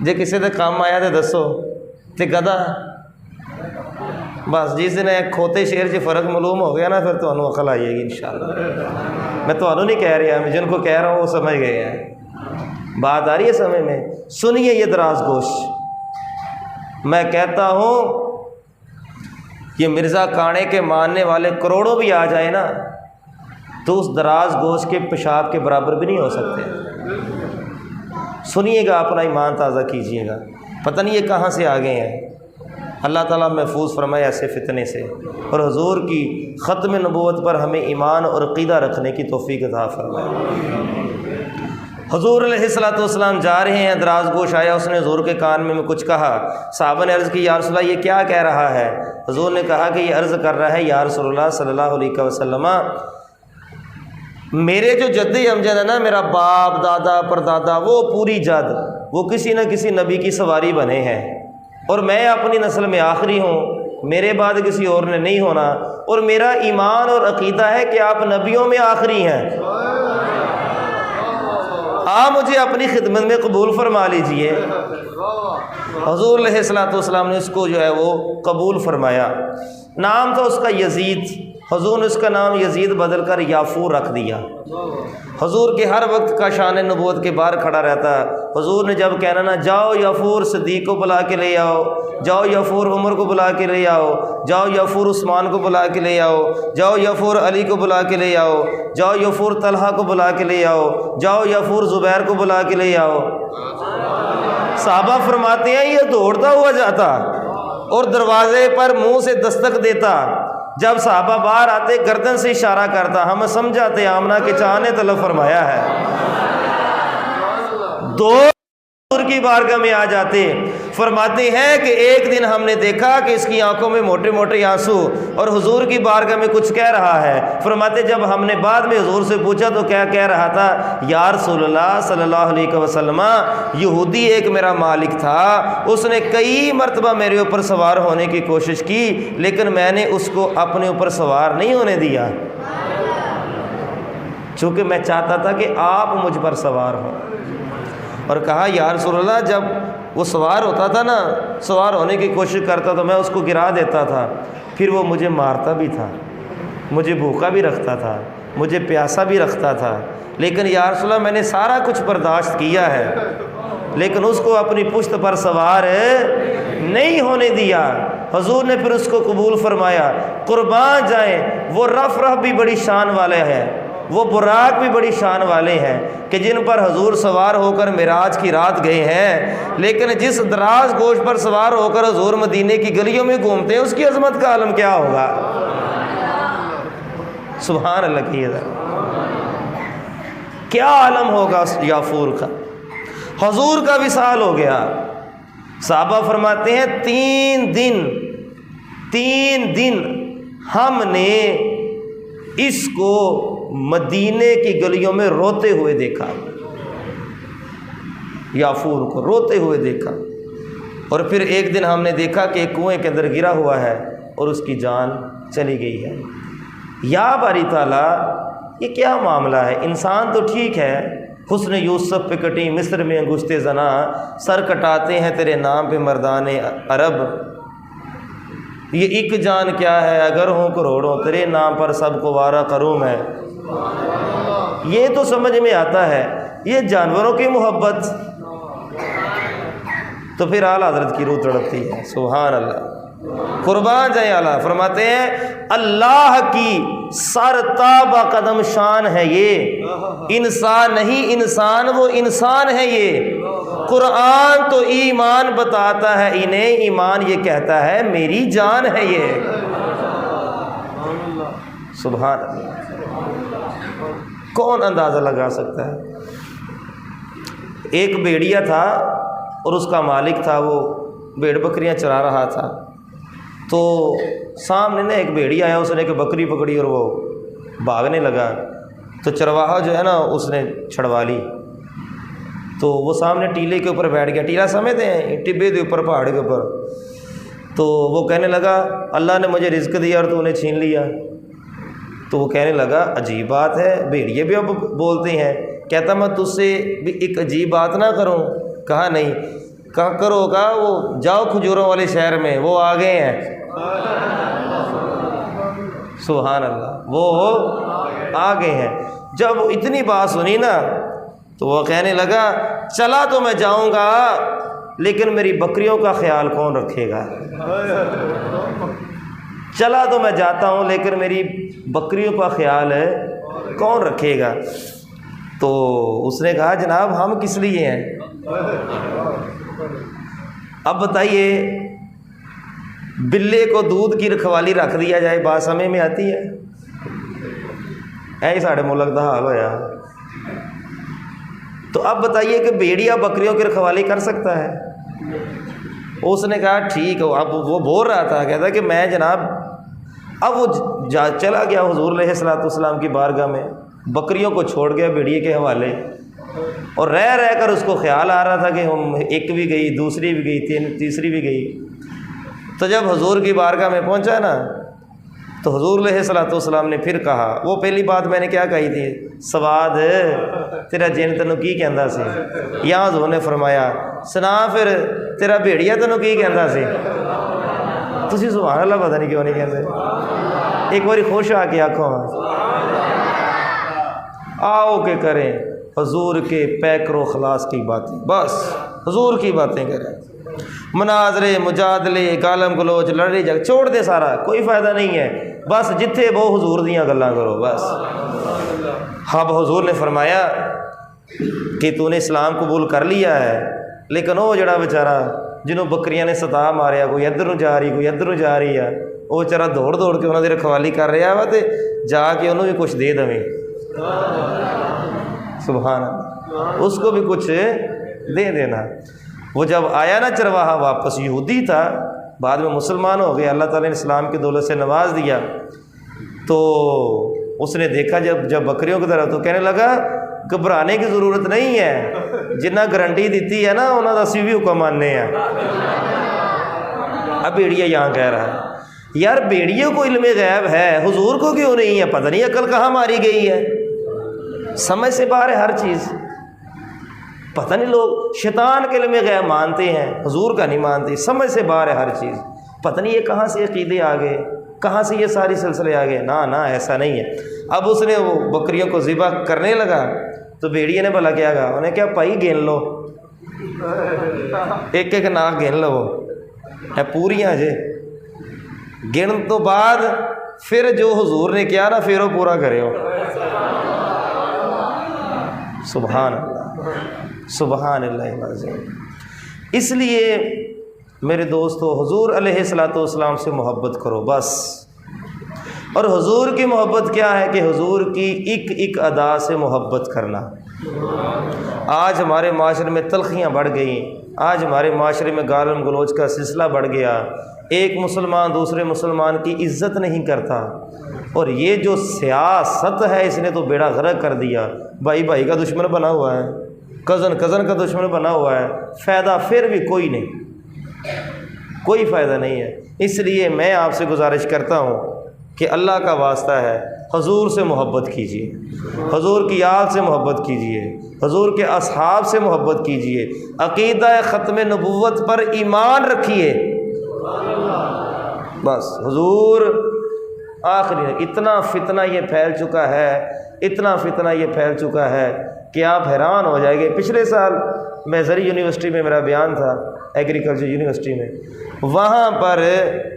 جے کسے دے کام آیا تو دسو۔ تے گدھا بس جس دن کھوتے شیر سے فرق معلوم ہو گیا نا پھر تو انہوں عقل آئیے گی انشاءاللہ۔ میں تو انہوں نہیں کہہ رہا، میں جن کو کہہ رہا ہوں وہ سمجھ گئے ہیں۔ بات آ رہی ہے سمجھ میں؟ سنیے یہ دراز گوش، میں کہتا ہوں یہ مرزا کانے کے ماننے والے کروڑوں بھی آ جائے نا تو اس دراز گوشت کے پیشاب کے برابر بھی نہیں ہو سکتے۔ سنیے گا، اپنا ایمان تازہ کیجیے گا، پتہ نہیں یہ کہاں سے آ گئے ہیں۔ اللہ تعالیٰ محفوظ فرمائے ایسے فتنے سے، اور حضور کی ختم نبوت پر ہمیں ایمان اور عقیدہ رکھنے کی توفیق عطا فرمائے۔ حضور علیہ الصلوۃ والسلام جا رہے ہیں، دراز گوش آیا، اس نے حضور کے کان میں کچھ کہا۔ صحابہ نے عرض کی یا رسول اللہ یہ کیا کہہ رہا ہے؟ حضور نے کہا کہ یہ عرض کر رہا ہے یا رسول اللہ صلی اللہ علیہ وسلم، میرے جو جد امجد ہے نا، میرا باپ دادا پردادا، وہ پوری جد وہ کسی نہ کسی نبی کی سواری بنے ہیں، اور میں اپنی نسل میں آخری ہوں، میرے بعد کسی اور نے نہیں ہونا، اور میرا ایمان اور عقیدہ ہے کہ آپ نبیوں میں آخری ہیں، آپ مجھے اپنی خدمت میں قبول فرما لیجئے۔ حضور علیہ الصلوۃ والسلام نے اس کو جو ہے وہ قبول فرمایا۔ نام تھا اس کا یزید، حضور نے اس کا نام یزید بدل کر یافور رکھ دیا۔ حضور کے ہر وقت کا شان نبوت کے باہر کھڑا رہتا۔ حضور نے جب کہنا نا جاؤ یافور صدیق کو بلا کے لے آؤ، جاؤ یافور عمر کو بلا کے لے آؤ، جاؤ یافور عثمان کو بلا کے لے آؤ، جاؤ یافور علی کو بلا کے لے آؤ، جاؤ یافور طلحہ کو بلا کے لے آؤ، جاؤ یافور زبیر کو بلا کے لے آؤ، صحابہ فرماتے ہیں یہ دوڑتا ہوا جاتا اور دروازے پر منہ سے دستک دیتا۔ جب صحابہ باہر آتے گردن سے اشارہ کرتا، ہم سمجھاتے آمنہ کے چاہ نے طلب فرمایا ہے۔ دو حضور کی بارگاہ میں آ جاتے، فرماتے ہیں کہ ایک دن ہم نے دیکھا کہ اس کی آنکھوں میں موٹے موٹے آنسو اور حضور کی بارگاہ میں کچھ کہہ رہا ہے۔ فرماتے جب ہم نے بعد میں حضور سے پوچھا تو کیا کہہ رہا تھا؟ یا رسول اللہ صلی اللہ علیہ وسلم، یہودی ایک میرا مالک تھا، اس نے کئی مرتبہ میرے اوپر سوار ہونے کی کوشش کی، لیکن میں نے اس کو اپنے اوپر سوار نہیں ہونے دیا، چونکہ میں چاہتا تھا کہ آپ مجھ پر سوار ہوں۔ اور کہا یا رسول اللہ جب وہ سوار ہوتا تھا نا، سوار ہونے کی کوشش کرتا تو میں اس کو گرا دیتا تھا، پھر وہ مجھے مارتا بھی تھا، مجھے بھوکا بھی رکھتا تھا، مجھے پیاسا بھی رکھتا تھا، لیکن یا رسول اللہ میں نے سارا کچھ برداشت کیا ہے، لیکن اس کو اپنی پشت پر سوار نہیں ہونے دیا۔ حضور نے پھر اس کو قبول فرمایا۔ قربان جائیں، وہ رف بھی بڑی شان والے ہیں، وہ براق بھی بڑی شان والے ہیں کہ جن پر حضور سوار ہو کر معراج کی رات گئے ہیں، لیکن جس دراز گوشت پر سوار ہو کر حضور مدینے کی گلیوں میں گھومتے ہیں، اس کی عظمت کا عالم کیا ہوگا؟ سبحان اللہ کی کیا عالم ہوگا یافور کا۔ حضور کا وصال ہو گیا۔ صحابہ فرماتے ہیں 3 دن ہم نے اس کو مدینے کی گلیوں میں روتے ہوئے دیکھا، یافور کو روتے ہوئے دیکھا، اور پھر ایک دن ہم نے دیکھا کہ ایک کنویں کے اندر گرا ہوا ہے اور اس کی جان چلی گئی ہے۔ یا باری تعالیٰ یہ کیا معاملہ ہے؟ انسان تو ٹھیک ہے، حسن یوسف پہ کٹی مصر میں انگشت زنا، سر کٹاتے ہیں تیرے نام پہ مردان عرب، یہ ایک جان کیا ہے اگر ہوں کروڑوں، تیرے نام پر سب کو وارہ کروں میں۔ یہ تو سمجھ میں آتا ہے، یہ جانوروں کی محبت تو پھر اعلیٰ حضرت کی روح تڑپتی ہے۔ سبحان اللہ، قربان جائیں اعلیٰ فرماتے ہیں اللہ کی سر تابہ قدم شان ہے یہ، انسان نہیں انسان، وہ انسان ہے یہ۔ قرآن تو ایمان بتاتا ہے انہیں، ایمان یہ کہتا ہے میری جان ہے یہ۔ سبحان اللہ، کون اندازہ لگا سکتا ہے؟ ایک بھیڑیا تھا اور اس کا مالک تھا، وہ بھیڑ بکریاں چرا رہا تھا، تو سامنے نا ایک بھیڑیا آیا، اس نے ایک بکری پکڑی اور وہ بھاگنے لگا، تو چرواہا جو ہے نا اس نے چھڑوا لی، تو وہ سامنے ٹیلے کے اوپر بیٹھ گیا۔ ٹیلا سمجھتے ہیں ٹبے کے اوپر، پہاڑ کے اوپر، تو وہ کہنے لگا اللہ نے مجھے رزق دیا اور تو نے چھین لیا۔ تو وہ کہنے لگا عجیب بات ہے، بھیڑیے بھی اب بولتے ہیں۔ کہتا میں تجھ سے بھی ایک عجیب بات نہ کروں؟ کہا نہیں۔ کہا کرو؟ کہا وہ جاؤ کھجوروں والے شہر میں، وہ آ گئے ہیں۔ سبحان اللہ، وہ آ گئے ہیں۔ جب اتنی بات سنی نا تو وہ کہنے لگا چلا تو میں جاؤں گا، لیکن میری بکریوں کا خیال کون رکھے گا؟ چلا تو میں جاتا ہوں لیکن میری بکریوں کا خیال کون رکھے گا؟ تو اس نے کہا جناب ہم کس لیے ہیں؟ اب بتائیے بلے کو دودھ کی رکھوالی رکھ دیا جائے، بات سمجھ میں آتی ہے؟ ایسا ساڑھے ملک دا حال ہویا۔ تو اب بتائیے کہ بھیڑیا بکریوں کی رکھوالی کر سکتا ہے؟ اس نے کہا ٹھیک ہے. اب وہ بول رہا تھا، کہتا کہ میں جناب، اب وہ چلا گیا حضور علیہ الصلوۃ والسلام کی بارگاہ میں، بکریوں کو چھوڑ گیا بھیڑیے کے حوالے، اور رہ کر اس کو خیال آ رہا تھا کہ ہم ایک بھی گئی، دوسری بھی گئی، تیسری بھی گئی. تو جب حضور کی بارگاہ میں پہنچا نا، تو حضور علیہ الصلوۃ والسلام نے پھر کہا، وہ پہلی بات میں نے کیا کہی تھی، سواد تیرا جن تینوں کی کہندا سی. یہاں حضور نے فرمایا سنا پھر تیرا بھیڑیا تینوں کی کہندا سی. تسی سبحان اللہ پتہ نہیں کیوں نہیں کہندے. ایک باری خوش آ کے آکھو آؤ کہ کریں حضور کے پیکر و خلاص کی باتیں، بس حضور کی باتیں کریں. مناظرے، مجادلے، گالم گلوچ، لڑائی جھگڑے چھوڑ دے، سارا کوئی فائدہ نہیں ہے. بس جتھے وہ حضور دیاں گلاں کرو بس. اب حضور نے فرمایا کہ تو نے اسلام قبول کر لیا ہے، لیکن وہ جڑا بیچارہ جنہوں بکریاں نے ستا ماریا، کوئی ادھر جا رہی کوئی ادھر جا رہی ہے، وہ بیچارہ دوڑ کے انہوں نے رکھوالی کر رہا وا، تو جا کے انہوں بھی کچھ دے دویں. سبحان اللہ، اس کو بھی کچھ دے دینا. وہ جب آیا نا چرواہا واپس، یہودی تھا، بعد میں مسلمان ہو گیا، اللہ تعالیٰ نے اسلام کی دولت سے نواز دیا. تو اس نے دیکھا جب بکریوں کی طرف، تو کہنے لگا گھبرانے کی ضرورت نہیں ہے، جنہ گارنٹی دیتی ہے نا انہوں نے اسی بھی حکم ماننے ہیں. اب بھیڑیا یہاں کہہ رہا ہے یار بھیڑیوں کو علم غیب ہے، حضور کو کیوں نہیں ہے؟ پتہ نہیں عقل کہاں ماری گئی ہے، سمجھ سے باہر ہے ہر چیز. پتہ نہیں لوگ شیطان کے علم غیب مانتے ہیں، حضور کا نہیں مانتے، سمجھ سے باہر ہے ہر چیز. پتہ نہیں یہ کہاں سے عقیدے آ گئے، کہاں سے یہ ساری سلسلے آ گئے. نا ایسا نہیں ہے. اب اس نے وہ بکریوں کو ذبح کرنے لگا، تو بھیڑیے نے بھلا کیا کہا، انہیں کیا پائی گن لو، ایک ایک ناک گن لو، ہے پوریاں جے گن. تو بعد پھر جو حضور نے کیا نا، پھر وہ پورا کرے ہو. سبحان اللہ، سبحان اللہ العظیم. اس لیے میرے دوستو، حضور علیہ الصلوۃ والسلام سے محبت کرو بس. اور حضور کی محبت کیا ہے کہ حضور کی ایک ایک ادا سے محبت کرنا. آج ہمارے معاشرے میں تلخیاں بڑھ گئیں، آج ہمارے معاشرے میں گالم گلوچ کا سلسلہ بڑھ گیا. ایک مسلمان دوسرے مسلمان کی عزت نہیں کرتا، اور یہ جو سیاست ہے اس نے تو بیڑا غرق کر دیا. بھائی کا دشمن بنا ہوا ہے، کزن کا دشمن بنا ہوا ہے. فائدہ پھر بھی کوئی نہیں، کوئی فائدہ نہیں ہے. اس لیے میں آپ سے گزارش کرتا ہوں کہ اللہ کا واسطہ ہے، حضور سے محبت کیجیے، حضور کی یاد سے محبت کیجیے، حضور کے اصحاب سے محبت کیجیے، عقیدہ ختم نبوت پر ایمان رکھیے. بس حضور آخری. اتنا فتنہ یہ پھیل چکا ہے، اتنا فتنہ یہ پھیل چکا ہے کہ آپ حیران ہو جائیں گے. پچھلے سال میں زرعی یونیورسٹی میں میرا بیان تھا، ایگریکلچر یونیورسٹی میں. وہاں پر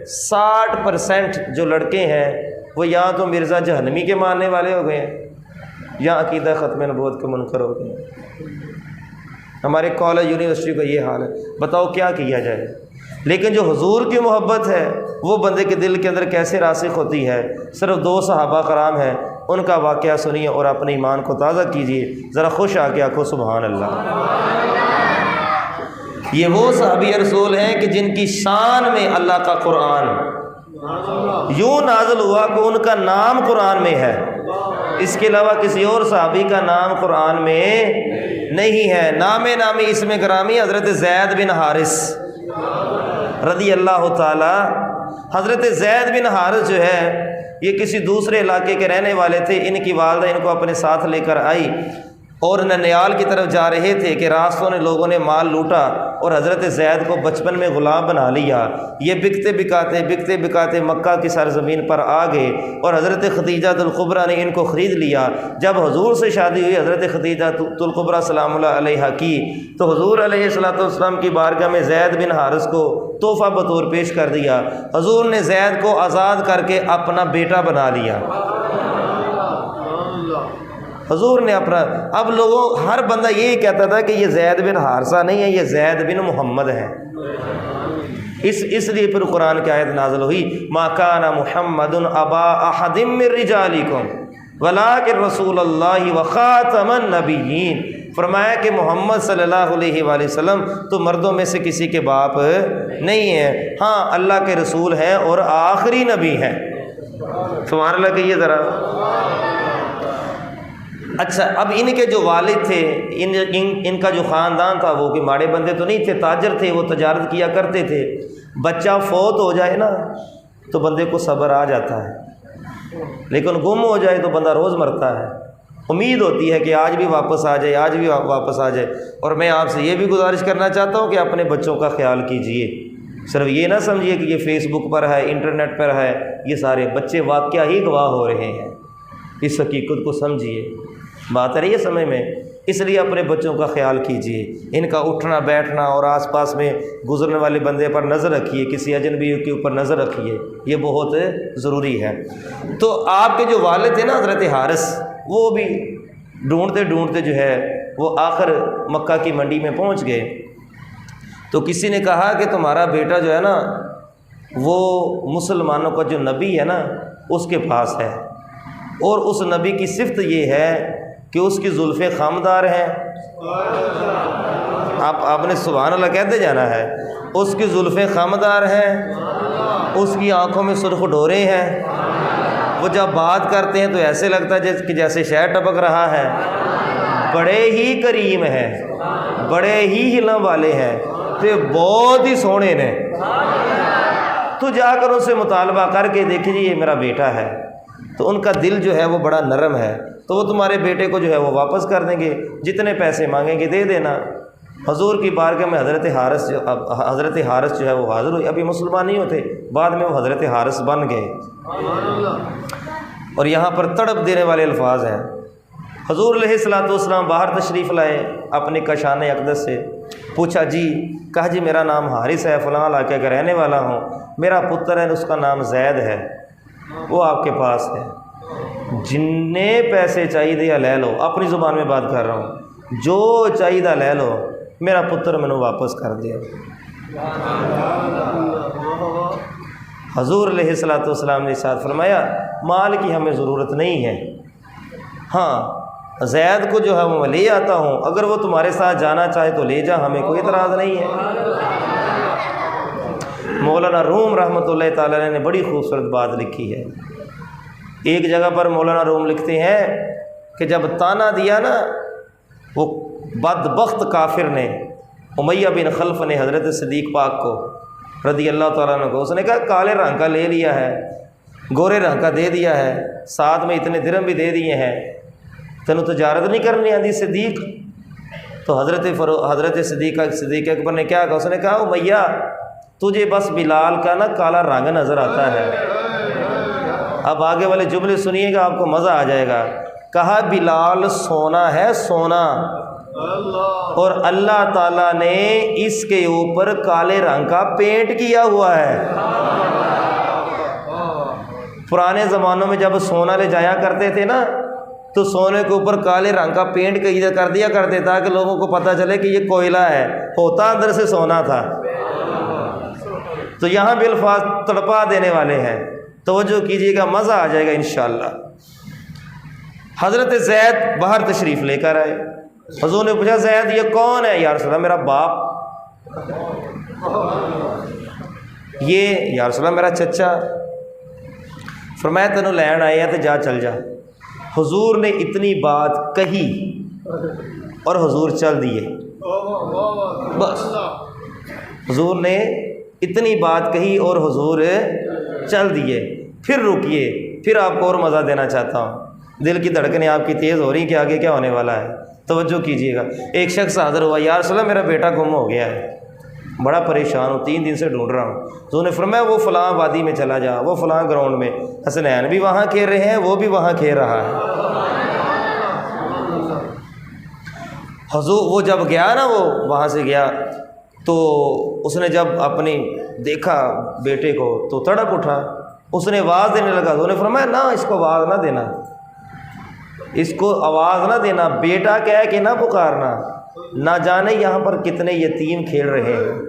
60% جو لڑکے ہیں وہ یا تو مرزا جہنمی کے ماننے والے ہو گئے ہیں، یا عقیدہ ختم نبوت کے منکر ہو گئے ہیں. ہمارے کالج یونیورسٹی کا یہ حال ہے. بتاؤ کیا کیا جائے؟ لیکن جو حضور کی محبت ہے وہ بندے کے دل کے اندر کیسے راسخ ہوتی ہے. صرف 2 صحابہ کرام ہیں، ان کا واقعہ سنیے اور اپنے ایمان کو تازہ کیجیے. ذرا خوش آ کے آکھو سبحان اللہ. یہ وہ صحابی رسول ہیں کہ جن کی شان میں اللہ کا قرآن یوں نازل ہوا کہ ان کا نام قرآن میں ہے. اس کے علاوہ کسی اور صحابی کا نام قرآن میں نہیں ہے. نامی اس میں گرامی حضرت زید بن حارث رضی اللہ تعالی. حضرت زید بن حارث جو ہے یہ کسی دوسرے علاقے کے رہنے والے تھے. ان کی والدہ ان کو اپنے ساتھ لے کر آئی اور ننیال کی طرف جا رہے تھے کہ راستوں نے لوگوں نے مال لوٹا اور حضرت زید کو بچپن میں غلام بنا لیا. یہ بکتے بکاتے مکہ کی سرزمین پر آ گئے اور حضرت خدیجہ الکبریٰ نے ان کو خرید لیا. جب حضور سے شادی ہوئی حضرت خدیجہ الکبریٰ سلام اللہ علیہا کی تو حضور علیہ الصلوۃ والسلام کی بارگاہ میں زید بن حارث کو تحفہ بطور پیش کر دیا. حضور نے زید کو آزاد کر کے اپنا بیٹا بنا لیا. حضور نے اپنا. اب لوگوں ہر بندہ یہی کہتا تھا کہ یہ زید بن حارثہ نہیں ہے، یہ زید بن محمد ہے. اس لیے پھر قرآن کی آیت نازل ہوئی، ما کان محمد ابا احد من رجالکم ولیکن رسول اللہ وخاتم النبیین، فرمایا کہ محمد صلی اللہ علیہ وآلہ وسلم تو مردوں میں سے کسی کے باپ نہیں ہیں، ہاں اللہ کے رسول ہیں اور آخری نبی ہیں۔ سبحان اللہ کہیے ذرا۔ اچھا، اب ان کے جو والد تھے، ان کا جو خاندان تھا، وہ کہ ماڑے بندے تو نہیں تھے، تاجر تھے، وہ تجارت کیا کرتے تھے۔ بچہ فوت ہو جائے نا تو بندے کو صبر آ جاتا ہے، لیکن گم ہو جائے تو بندہ روز مرتا ہے۔ امید ہوتی ہے کہ آج بھی واپس آ جائے، آج بھی واپس آ جائے۔ اور میں آپ سے یہ بھی گزارش کرنا چاہتا ہوں کہ اپنے بچوں کا خیال کیجئے، صرف یہ نہ سمجھیے کہ یہ فیس بک پر ہے، انٹرنیٹ پر ہے، یہ سارے بچے واقعہ ہی گواہ ہو رہے ہیں، اس حقیقت کو سمجھیے۔ بات ہے یہ سمجھ میں، اس لیے اپنے بچوں کا خیال کیجئے، ان کا اٹھنا بیٹھنا اور آس پاس میں گزرنے والے بندے پر نظر رکھیے، کسی اجنبی کے اوپر نظر رکھیے، یہ بہت ضروری ہے۔ تو آپ کے جو والد تھے نا حضرت حارث، وہ بھی ڈھونڈتے ڈھونڈتے جو ہے وہ آخر مکہ کی منڈی میں پہنچ گئے۔ تو کسی نے کہا کہ تمہارا بیٹا جو ہے نا وہ مسلمانوں کا جو نبی ہے نا اس کے پاس ہے، اور اس نبی کی صفت یہ ہے کہ اس کی زلفیں خامدار ہیں۔ آپ نے سبحان اللہ کہتے جانا ہے۔ اس کی زلفیں خامدار ہیں، اس کی آنکھوں میں سرخ ڈورے ہیں، وہ جب بات کرتے ہیں تو ایسے لگتا ہے کہ جیسے شہد ٹپک رہا ہے، بڑے ہی کریم ہیں، بڑے ہی حلم والے ہیں، تو بہت ہی سونے نے۔ تو جا کر ان سے مطالبہ کر کے دیکھیں جی یہ میرا بیٹا ہے، تو ان کا دل جو ہے وہ بڑا نرم ہے، تو وہ تمہارے بیٹے کو جو ہے وہ واپس کر دیں گے، جتنے پیسے مانگیں گے دے دینا۔ حضور کی بارگاہ میں حضرت حارث جو ہے وہ حاضر ہوئے، ابھی مسلمان نہیں ہوتے، بعد میں وہ حضرت حارث بن گئے۔ اور یہاں پر تڑپ دینے والے الفاظ ہیں۔ حضور علیہ الصلوۃ والسلام باہر تشریف لائے اپنے کاشان اقدس سے، پوچھا جی، کہا جی میرا نام حارث ہے، فلاں علاقے کا رہنے والا ہوں، میرا پتر ہے اس کا نام زید ہے، وہ آپ کے پاس ہے، جننے پیسے چاہیے لے لو، اپنی زبان میں بات کر رہا ہوں، جو چاہیے لے لو، میرا پتر میں نے واپس کر دیا۔ حضور علیہ الصلوۃ والسلام نے ارشاد فرمایا مال کی ہمیں ضرورت نہیں ہے، ہاں زید کو جو ہے وہ میں لے آتا ہوں، اگر وہ تمہارے ساتھ جانا چاہے تو لے جا، ہمیں کوئی اعتراض نہیں ہے۔ مولانا روم رحمۃ اللہ تعالیٰ نے بڑی خوبصورت بات لکھی ہے۔ ایک جگہ پر مولانا روم لکھتے ہیں کہ جب تانا دیا نا وہ بدبخت کافر نے، امیہ بن خلف نے حضرت صدیق پاک کو رضی اللہ تعالیٰ عنہ کو، اس نے کہا کالے رنگ کا لے لیا ہے، گورے رنگ کا دے دیا ہے، ساتھ میں اتنے درہم بھی دے دیے ہیں، تینوں تجارت نہیں کرنی آتی صدیق؟ تو حضرت صدیق اکبر نے کیا کہا؟ اس نے کہا امیہ تجھے بس بلال کا نا کالا رنگ نظر آتا ہے۔ اب آگے والے جملے سنیے گا، آپ کو مزہ آ جائے گا۔ کہا بلال سونا ہے، سونا، اور اللہ تعالیٰ نے اس کے اوپر کالے رنگ کا پینٹ کیا ہوا ہے۔ پرانے زمانوں میں جب سونا لے جایا کرتے تھے نا تو سونے کے اوپر کالے رنگ کا پینٹ کر دیا کرتے تھا کہ لوگوں کو پتہ چلے کہ یہ کوئلہ ہے، ہوتا اندر سے سونا تھا۔ تو یہاں بھی الفاظ تڑپا دینے والے ہیں، توجہ کیجیے گا، مزہ آ جائے گا انشاءاللہ۔ حضرت زید باہر تشریف لے کر آئے، حضور نے پوچھا زید یہ کون ہے؟ یا رسول اللہ میرا باپ۔ یہ یا رسول اللہ میرا چچا۔ فرمایا تینوں لین آئے ہیں تو جا چل جا۔ حضور نے اتنی بات کہی اور حضور چل دیے، بس حضور نے اتنی بات کہی اور حضور چل دیے۔ پھر رکیے، پھر آپ کو اور مزہ دینا چاہتا ہوں، دل کی دھڑکنیں آپ کی تیز ہو رہی کہ آگے کیا ہونے والا ہے، توجہ کیجیے گا۔ ایک شخص حاضر ہوا، یا رسول اللہ میرا بیٹا گم ہو گیا ہے، بڑا پریشان ہوں، 3 دن سے ڈھونڈ رہا ہوں۔ حضور نے فرمایا وہ فلاں وادی میں چلا جا، وہ فلاں گراؤنڈ میں، حسنین بھی وہاں کھیل رہے ہیں، وہ بھی وہاں کھیل رہا ہے۔ حضور وہ جب گیا نا، وہ وہاں سے گیا تو اس نے جب اپنی دیکھا بیٹے کو تو تڑپ اٹھا، اس نے آواز دینے لگا۔ حضور نے فرمایا نہ، اس کو آواز نہ دینا، اس کو آواز نہ دینا، بیٹا کہہ کے نہ پکارنا، نہ جانے یہاں پر کتنے یتیم کھیل رہے ہیں،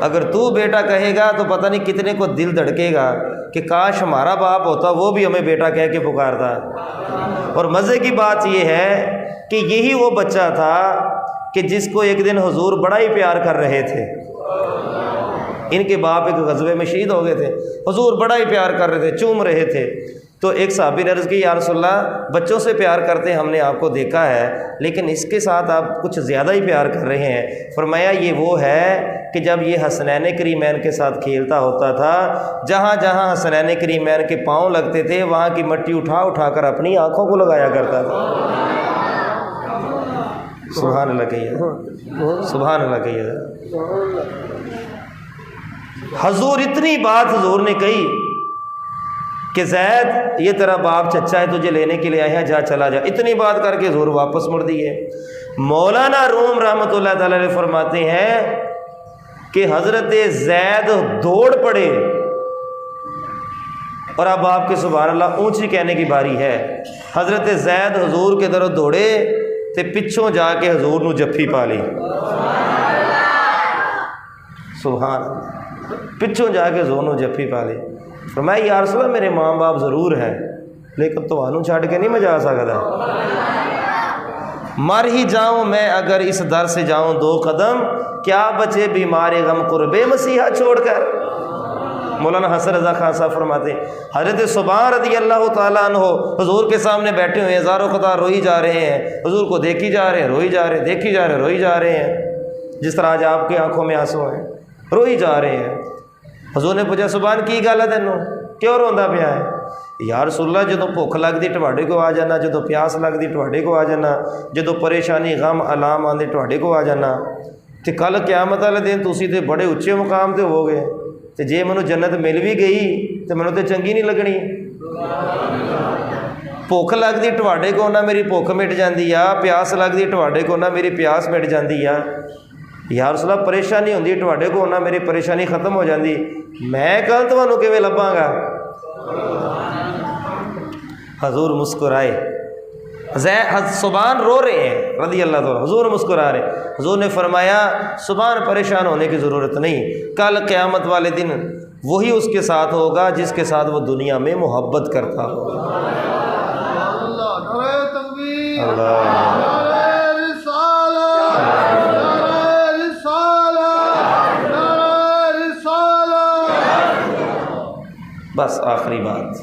اگر تو بیٹا کہے گا تو پتہ نہیں کتنے کو دل دھڑکے گا کہ کاش ہمارا باپ ہوتا وہ بھی ہمیں بیٹا کہہ کے پکارتا۔ اور مزے کی بات یہ ہے کہ یہی وہ بچہ تھا کہ جس کو ایک دن حضور بڑا ہی پیار کر رہے تھے۔ ان کے باپ ایک غزوے میں شہید ہو گئے تھے، حضور بڑا ہی پیار کر رہے تھے، چوم رہے تھے۔ تو ایک صحابی نے عرض کی یا رسول اللہ بچوں سے پیار کرتے ہم نے آپ کو دیکھا ہے، لیکن اس کے ساتھ آپ کچھ زیادہ ہی پیار کر رہے ہیں۔ فرمایا یہ وہ ہے کہ جب یہ حسنین کریمین کے ساتھ کھیلتا ہوتا تھا، جہاں جہاں حسنین کریمین کے پاؤں لگتے تھے وہاں کی مٹی اٹھا اٹھا کر اپنی آنکھوں کو لگایا کرتا تھا۔ سبحان اللہ کہیے، سبحان اللہ کہیے۔ حضور اتنی بات حضور نے کہی کہ زید یہ تیرا باپ چچا ہے، تجھے لینے کے لیے آئے ہیں، جا چلا جا۔ اتنی بات کر کے حضور واپس مڑ دیے۔ مولانا روم رحمۃ اللہ تعالی علیہ فرماتے ہیں کہ حضرت زید دوڑ پڑے، اور اب آپ کے سبحان اللہ اونچی کہنے کی باری ہے۔ حضرت زید حضور کے طرف دوڑے تے پچھوں جا کے حضور نو جفی پا لی۔ سبحان اللہ، پچھوں جا کے حضور نو جفی پا لی۔ فرمایا یا رسول اللہ میرے ماں باپ ضرور ہیں لیکن تمہانوں چھڑ کے نہیں میں جا سکتا، مر ہی جاؤں میں اگر اس در سے جاؤں 2 قدم، کیا بچے بیمار غم قرب مسیحا چھوڑ کر۔ مولانا حسن رضا خان صاحب فرماتے ہیں حضرت صبان رضی اللہ تعالیٰ عنہ حضور کے سامنے بیٹھے ہوئے ہیں، ہزاروں قطار روئی جا رہے ہیں، حضور کو دیکھی جا رہے ہیں، روئی جا رہے ہیں، دیکھی جا رہے ہیں، روئی جا رہے ہیں، جس طرح آج آپ کی آنکھوں میں آنسو ہیں، روئی جا رہے ہیں۔ حضور نے پوچھا سبحان کی گل ہے تینوں کیوں روندا پیا ہے؟ یا رسول اللہ جدوں بھوک لگدی تواڈے کو آ جانا، جدوں پیاس لگدی تواڈے کو آ جانا، جدوں پریشانی غم علام آندے تواڈے کو آ جانا، تے کل قیامت والے دن تسی تے بڑے اچھے مقام تے ہو گئے، تے جے مینوں جنت مل بھی گئی تے مینوں تے چنگی نہیں لگنی۔ بھوک لگدی تواڈے کو نہ میری بھوک مٹ جاندی آ، پیاس لگدی تواڈے کو نہ میری پیاس مٹ جاندی آ، یا رسول اللہ پریشانی ہوندی تواڈے کو نہ میری پریشانی ختم ہو جاندی، میں کل تمہانوں کیویں لبھاں گا؟ حضور مسکرائے، سبحان رو رہے ہیں رضی اللہ تعالیٰ، حضور مسکرا رہے ہیں۔ حضور نے فرمایا سبحان پریشان ہونے کی ضرورت نہیں، کل قیامت والے دن وہی اس کے ساتھ ہوگا جس کے ساتھ وہ دنیا میں محبت کرتا ہو۔ اللہ بس آخری بات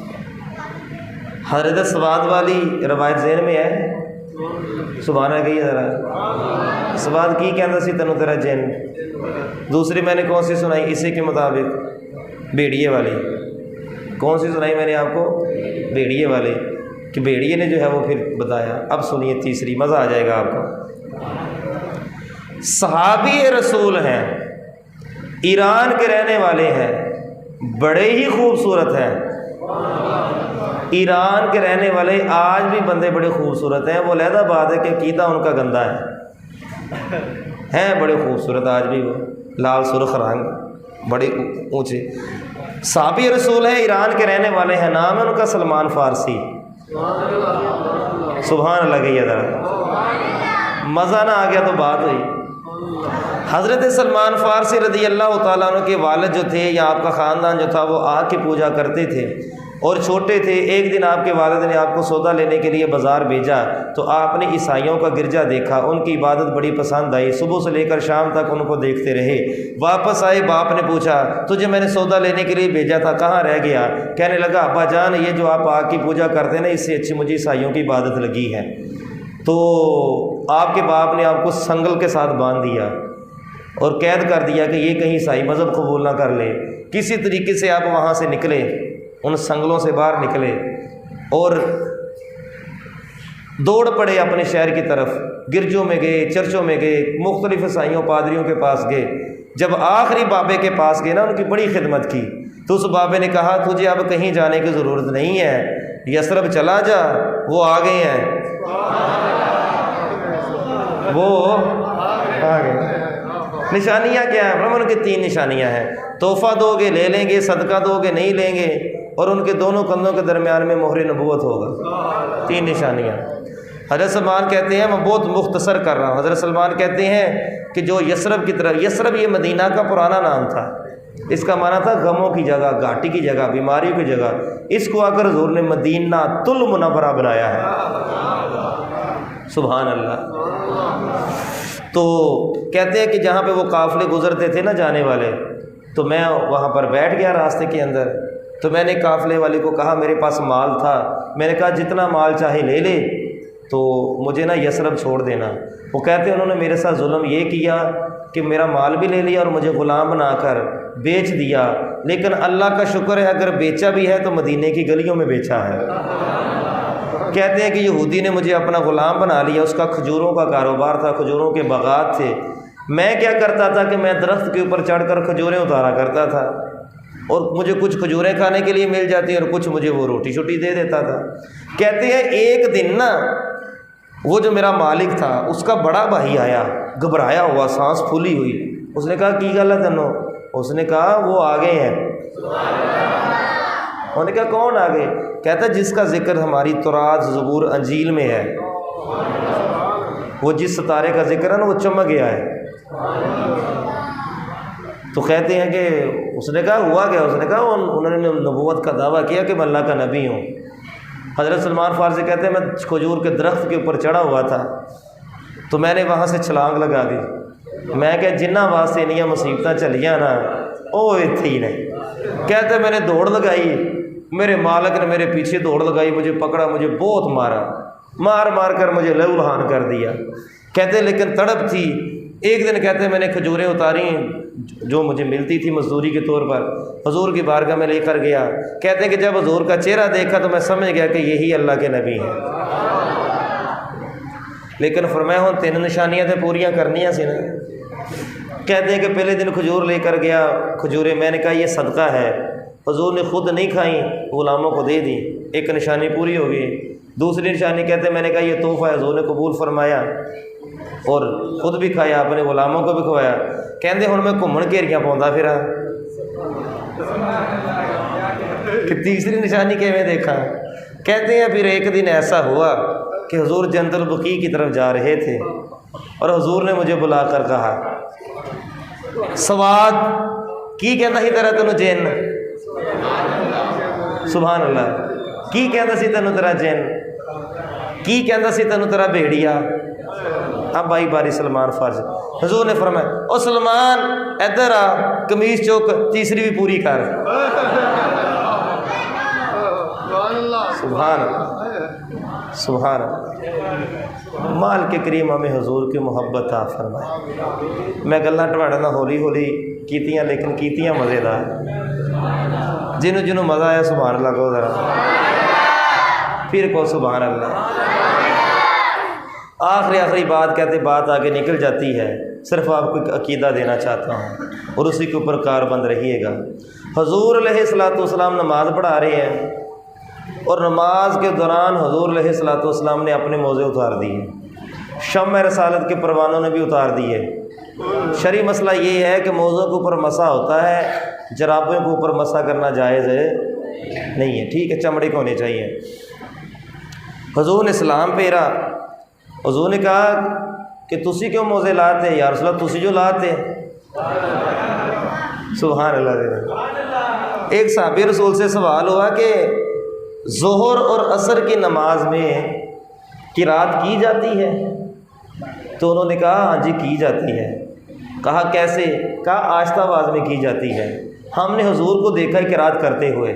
حضرت سواد والی روایت ذہن میں ہے؟ سبحانہ کہیے ذرا، سواد کی کہنا سی تینوں تیرا جن؟ دوسری میں نے کون سی سنائی اسی کے مطابق؟ بھیڑیے والی۔ کون سی سنائی میں نے آپ کو؟ بھیڑیے والے، کہ بھیڑیے نے جو ہے وہ پھر بتایا۔ اب سنیے تیسری، مزہ آ جائے گا آپ کو۔ صحابی رسول ہیں، ایران کے رہنے والے ہیں، بڑے ہی خوبصورت ہیں۔ ایران کے رہنے والے آج بھی بندے بڑے خوبصورت ہیں، وہ علیحدہ بات ہے کہ عقیدہ ان کا گندہ ہے، ہیں بڑے خوبصورت آج بھی، وہ لال سرخ رنگ، بڑے اونچے صحابی رسول ہیں، ایران کے رہنے والے ہیں، نام ہے ان کا سلمان فارسی۔ سبحان اللہ کہیے ذرا، مزہ نہ آ گیا تو بات ہوئی۔ حضرت سلمان فارسی رضی اللہ تعالیٰ عنہ کے والد جو تھے یا آپ کا خاندان جو تھا وہ آگ کی پوجا کرتے تھے اور چھوٹے تھے۔ ایک دن آپ کے والد نے آپ کو سودا لینے کے لیے بازار بھیجا تو آپ نے عیسائیوں کا گرجا دیکھا، ان کی عبادت بڑی پسند آئی، صبح سے لے کر شام تک ان کو دیکھتے رہے۔ واپس آئے، باپ نے پوچھا تجھے میں نے سودا لینے کے لیے بھیجا تھا کہاں رہ گیا؟ کہنے لگا ابا جان یہ جو آپ آگ کی پوجا کرتے ہیں نا اس سے اچھی مجھے عیسائیوں کی عبادت لگی ہے۔ تو آپ کے باپ نے آپ کو سنگل کے ساتھ باندھ دیا اور قید کر دیا کہ یہ کہیں عیسائی مذہب قبول نہ کر لے۔ کسی طریقے سے آپ وہاں سے نکلے، ان سنگلوں سے باہر نکلے اور دوڑ پڑے اپنے شہر کی طرف، گرجوں میں گئے، چرچوں میں گئے، مختلف عیسائیوں پادریوں کے پاس گئے۔ جب آخری بابے کے پاس گئے نا، ان کی بڑی خدمت کی تو اس بابے نے کہا تجھے اب کہیں جانے کی ضرورت نہیں ہے، یثرب چلا جا، وہ آ گئے ہیں، وہ آ گئے۔ نشانیاں کیا ہیں؟ ان کی 3 نشانیاں ہیں، تحفہ دو گے لے لیں گے، صدقہ دو گے نہیں لیں گے، اور ان کے دونوں کندھوں کے درمیان میں مہر نبوت ہوگا۔ 3 نشانیاں۔ حضرت سلمان کہتے ہیں میں بہت مختصر کر رہا ہوں، حضرت سلمان کہتے ہیں کہ جو یثرب کی طرف، یثرب یہ مدینہ کا پرانا نام تھا، اس کا معنی تھا غموں کی جگہ، گھاٹی کی جگہ، بیماریوں کی جگہ۔ اس کو آ کر حضور نے مدینہ المنورہ بنایا ہے۔ سبحان اللہ۔ تو کہتے ہیں کہ جہاں پہ وہ قافلے گزرتے تھے نا جانے والے، تو میں وہاں پر بیٹھ گیا راستے کے اندر۔ تو میں نے قافلے والے کو کہا، میرے پاس مال تھا، میں نے کہا جتنا مال چاہے لے لے، تو مجھے نا یثرب چھوڑ دینا۔ وہ کہتے ہیں انہوں نے میرے ساتھ ظلم یہ کیا کہ میرا مال بھی لے لیا اور مجھے غلام بنا کر بیچ دیا، لیکن اللہ کا شکر ہے اگر بیچا بھی ہے تو مدینے کی گلیوں میں بیچا ہے۔ کہتے ہیں کہ یہودی نے مجھے اپنا غلام بنا لیا، اس کا کھجوروں کا کاروبار تھا، کھجوروں کے باغات تھے۔ میں کیا کرتا تھا کہ میں درخت کے اوپر چڑھ کر کھجوریں اتارا کرتا تھا، اور مجھے کچھ کھجوریں کھانے کے لیے مل جاتی اور کچھ مجھے وہ روٹی شوٹی دے دیتا تھا۔ کہتے ہیں ایک دن نا وہ جو میرا مالک تھا اس کا بڑا بھائی آیا، گھبرایا ہوا، سانس پھولی ہوئی۔ اس نے کہا کی گل ہے تینوں؟ اس نے کہا وہ آ گئے ہیں۔ انہوں نے کہا کون آ گئے؟ کہتا ہے جس کا ذکر ہماری تورات، زبور، انجیل میں ہے، وہ جس ستارے کا ذکر ہے نا وہ چمک گیا ہے۔ تو کہتے ہیں کہ اس نے کہا ہوا گیا؟ اس نے کہا انہوں نے نبوت کا دعویٰ کیا کہ میں اللہ کا نبی ہوں۔ حضرت سلمان فارسی کہتے ہیں میں کھجور کے درخت کے اوپر چڑھا ہوا تھا، تو میں نے وہاں سے چھلانگ لگا دی۔ میں کہ جنہ واسطے انیاں مصیبتیں چلیاں نا وہ اتھے ہی نہیں۔ کہتے ہیں میں نے دوڑ لگائی، میرے مالک نے میرے پیچھے دوڑ لگائی، مجھے پکڑا، مجھے بہت مارا، مار مار کر مجھے لہو لہان کر دیا۔ کہتے ہیں لیکن تڑپ تھی۔ ایک دن کہتے ہیں میں نے کھجوریں اتاری جو مجھے ملتی تھی مزدوری کے طور پر، حضور کی بارگاہ میں لے کر گیا۔ کہتے ہیں کہ جب حضور کا چہرہ دیکھا تو میں سمجھ گیا کہ یہی اللہ کے نبی ہیں۔ لیکن فرمایا ہوں 3 نشانیاں تو پوریاں کرنیاں سی نا۔ کہتے ہیں کہ پہلے دن کھجور لے کر گیا، کھجوریں میں نے کہا یہ صدقہ ہے، حضور نے خود نہیں کھائیں، غلاموں کو دے دی، ایک نشانی پوری ہو گئی۔ دوسری نشانی کہتے ہیں میں نے کہا یہ تحفہ ہے، حضور نے قبول فرمایا اور خود بھی کھایا، اپنے غلاموں کو بھی کھوایا۔ کہتے ہن میں گھومن گھیریاں پاؤندا پھراں کہ تیسری نشانی کیویں دیکھا۔ کہتے ہیں پھر ایک دن ایسا ہوا کہ حضور جنت البقیع کی طرف جا رہے تھے اور حضور نے مجھے بلا کر کہا سواد کی کہندا سی تیرا تینوں جن؟ سبحان اللہ۔ کی کہندا سی تینوں تیرا جن؟ کی کہندا سی تینوں تیرا بھیڑیا؟ اب بھائی باری سلمان فارسی۔ حضور نے فرمایا او سلمان ادھر آ، قمیض چوک تیسری بھی پوری کر۔ سبحان اللہ، سبحان اللہ۔ مال کے کریم ہمیں حضور کی محبت عطا فرمائے۔ میں گلاں تہاڈے نال ہولی ہولی کیتیاں، لیکن کیتیاں مزیدار۔ جنوں جنوں مزہ آیا سبحان اللہ کہو ذرا، پھر کہو سبحان اللہ۔ آخری بات کہتے بات آگے نکل جاتی ہے، صرف آپ کو ایک عقیدہ دینا چاہتا ہوں اور اسی کے اوپر کار بند رہیے گا۔ حضور علیہ الصلوۃ والسلام نماز پڑھا رہے ہیں اور نماز کے دوران حضور علیہ الصلوۃ والسلام نے اپنے موزے اتار دیے، شمع رسالت کے پروانوں نے بھی اتار دیے۔ شرعی مسئلہ یہ ہے کہ موزوں کے اوپر مسح ہوتا ہے، جرابوں کے اوپر مسح کرنا جائز ہے نہیں ہے، ٹھیک ہے، چمڑے کے ہونے چاہیے۔ حضور نے سلام پھیرا، حضور نے کہا کہ تسی کیوں موزے لاتے؟ یا رسول اللہ تسی جو لاتے۔ سبحان اللہ۔ ایک صحابی رسول سے سوال ہوا کہ ظہر اور عصر کی نماز میں قرات کی جاتی ہے؟ تو انہوں نے کہا ہاں جی کی جاتی ہے۔ کہا کیسے؟ کہا آہستہ آواز میں کی جاتی ہے، ہم نے حضور کو دیکھا ہے قرات کرتے ہوئے۔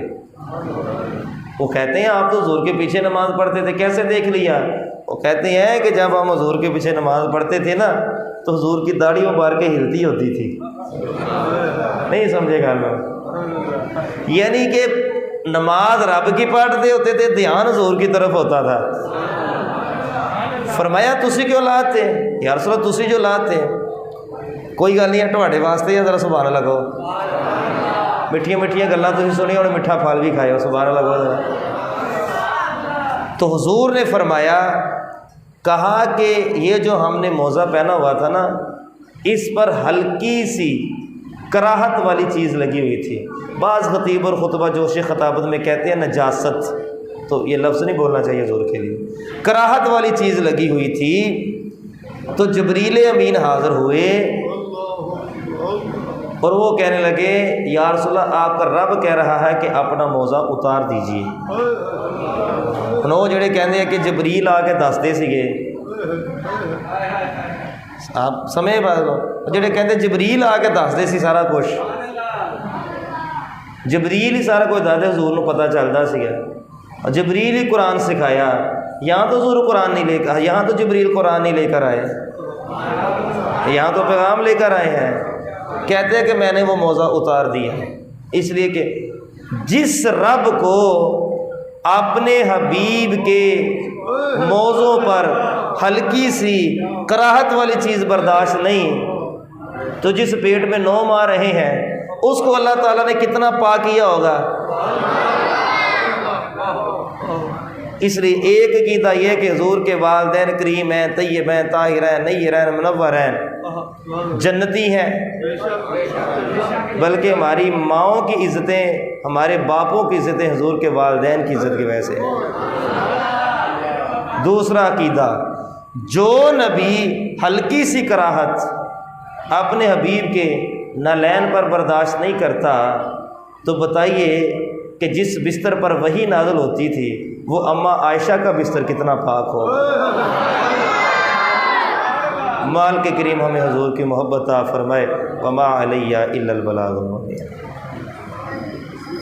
وہ کہتے ہیں آپ تو حضور کے پیچھے نماز پڑھتے تھے، کیسے دیکھ لیا؟ وہ کہتے ہیں کہ جب ہم حضور کے پیچھے نماز پڑھتے تھے نا تو حضور کی داڑھی مبارکیں ہلتی ہوتی تھی۔ نہیں سمجھے گا لوگ، یعنی کہ نماز رب کی پڑھتے ہوتے تھے، دھیان حضور کی طرف ہوتا تھا۔ فرمایا تسی کیوں لاتے؟ یا رسول اللہ تسی جو لاتے۔ کوئی گل نہیں ہے تہاڈے واسطے ہے، ذرا سبحان اللہ کہو۔ میٹھیاں میٹھیاں گلاں تسی سنی اور میٹھا پھل بھی کھائے ہو، سبحان اللہ کہو ذرا۔ تو حضور نے فرمایا، کہا کہ یہ جو ہم نے موزہ پہنا ہوا تھا نا اس پر ہلکی سی کراہت والی چیز لگی ہوئی تھی۔ بعض خطیب اور خطبہ جوش خطابت میں کہتے ہیں نجاست، تو یہ لفظ نہیں بولنا چاہیے حضور کے لیے، کراہت والی چیز لگی ہوئی تھی۔ تو جبریل امین حاضر ہوئے اور وہ کہنے لگے یا رسول اللہ آپ کا رب کہہ رہا ہے کہ اپنا موزہ اتار دیجیے. وہ جڑے کہندے ہیں کہ جبریل آ کے دستے سیگے, آپ سمجھ بات کو, جڑے کہندے جبریل آ کے دستے سی سارا کچھ, جبریل ہی سارا کچھ دسدے, حضور نو پتہ چلدا سیگا, اور جبریل ہی قرآن سکھایا. یہاں تو حضور قرآن نہیں لے کر, یہاں تو جبریل قرآن نہیں لے کر آئے, یہاں تو پیغام لے کر آئے ہیں. کہتے ہیں کہ میں نے وہ موضع اتار دیا, اس لیے کہ جس رب کو اپنے حبیب کے موضوع پر ہلکی سی کراہت والی چیز برداشت نہیں, تو جس پیٹ میں 9 ماہ رہے ہیں اس کو اللہ تعالیٰ نے کتنا پاک کیا ہوگا. اس لیے ایک عقیدہ یہ کہ حضور کے والدین کریم ہیں, طیبین, طاہرین, نیرین, منورین, جنتی ہیں, بلکہ ہماری ماؤں کی عزتیں, ہمارے باپوں کی عزتیں حضور کے والدین کی عزت کی وجہ سے ہیں. دوسرا عقیدہ, جو نبی ہلکی سی کراہت اپنے حبیب کے نالین پر برداشت نہیں کرتا, تو بتائیے کہ جس بستر پر وحی نازل ہوتی تھی وہ اماں عائشہ کا بستر کتنا پاک ہو. مال کے کریم ہمیں حضور کی محبت عطا فرمائے. وما علیہ الا البلاغ المبین.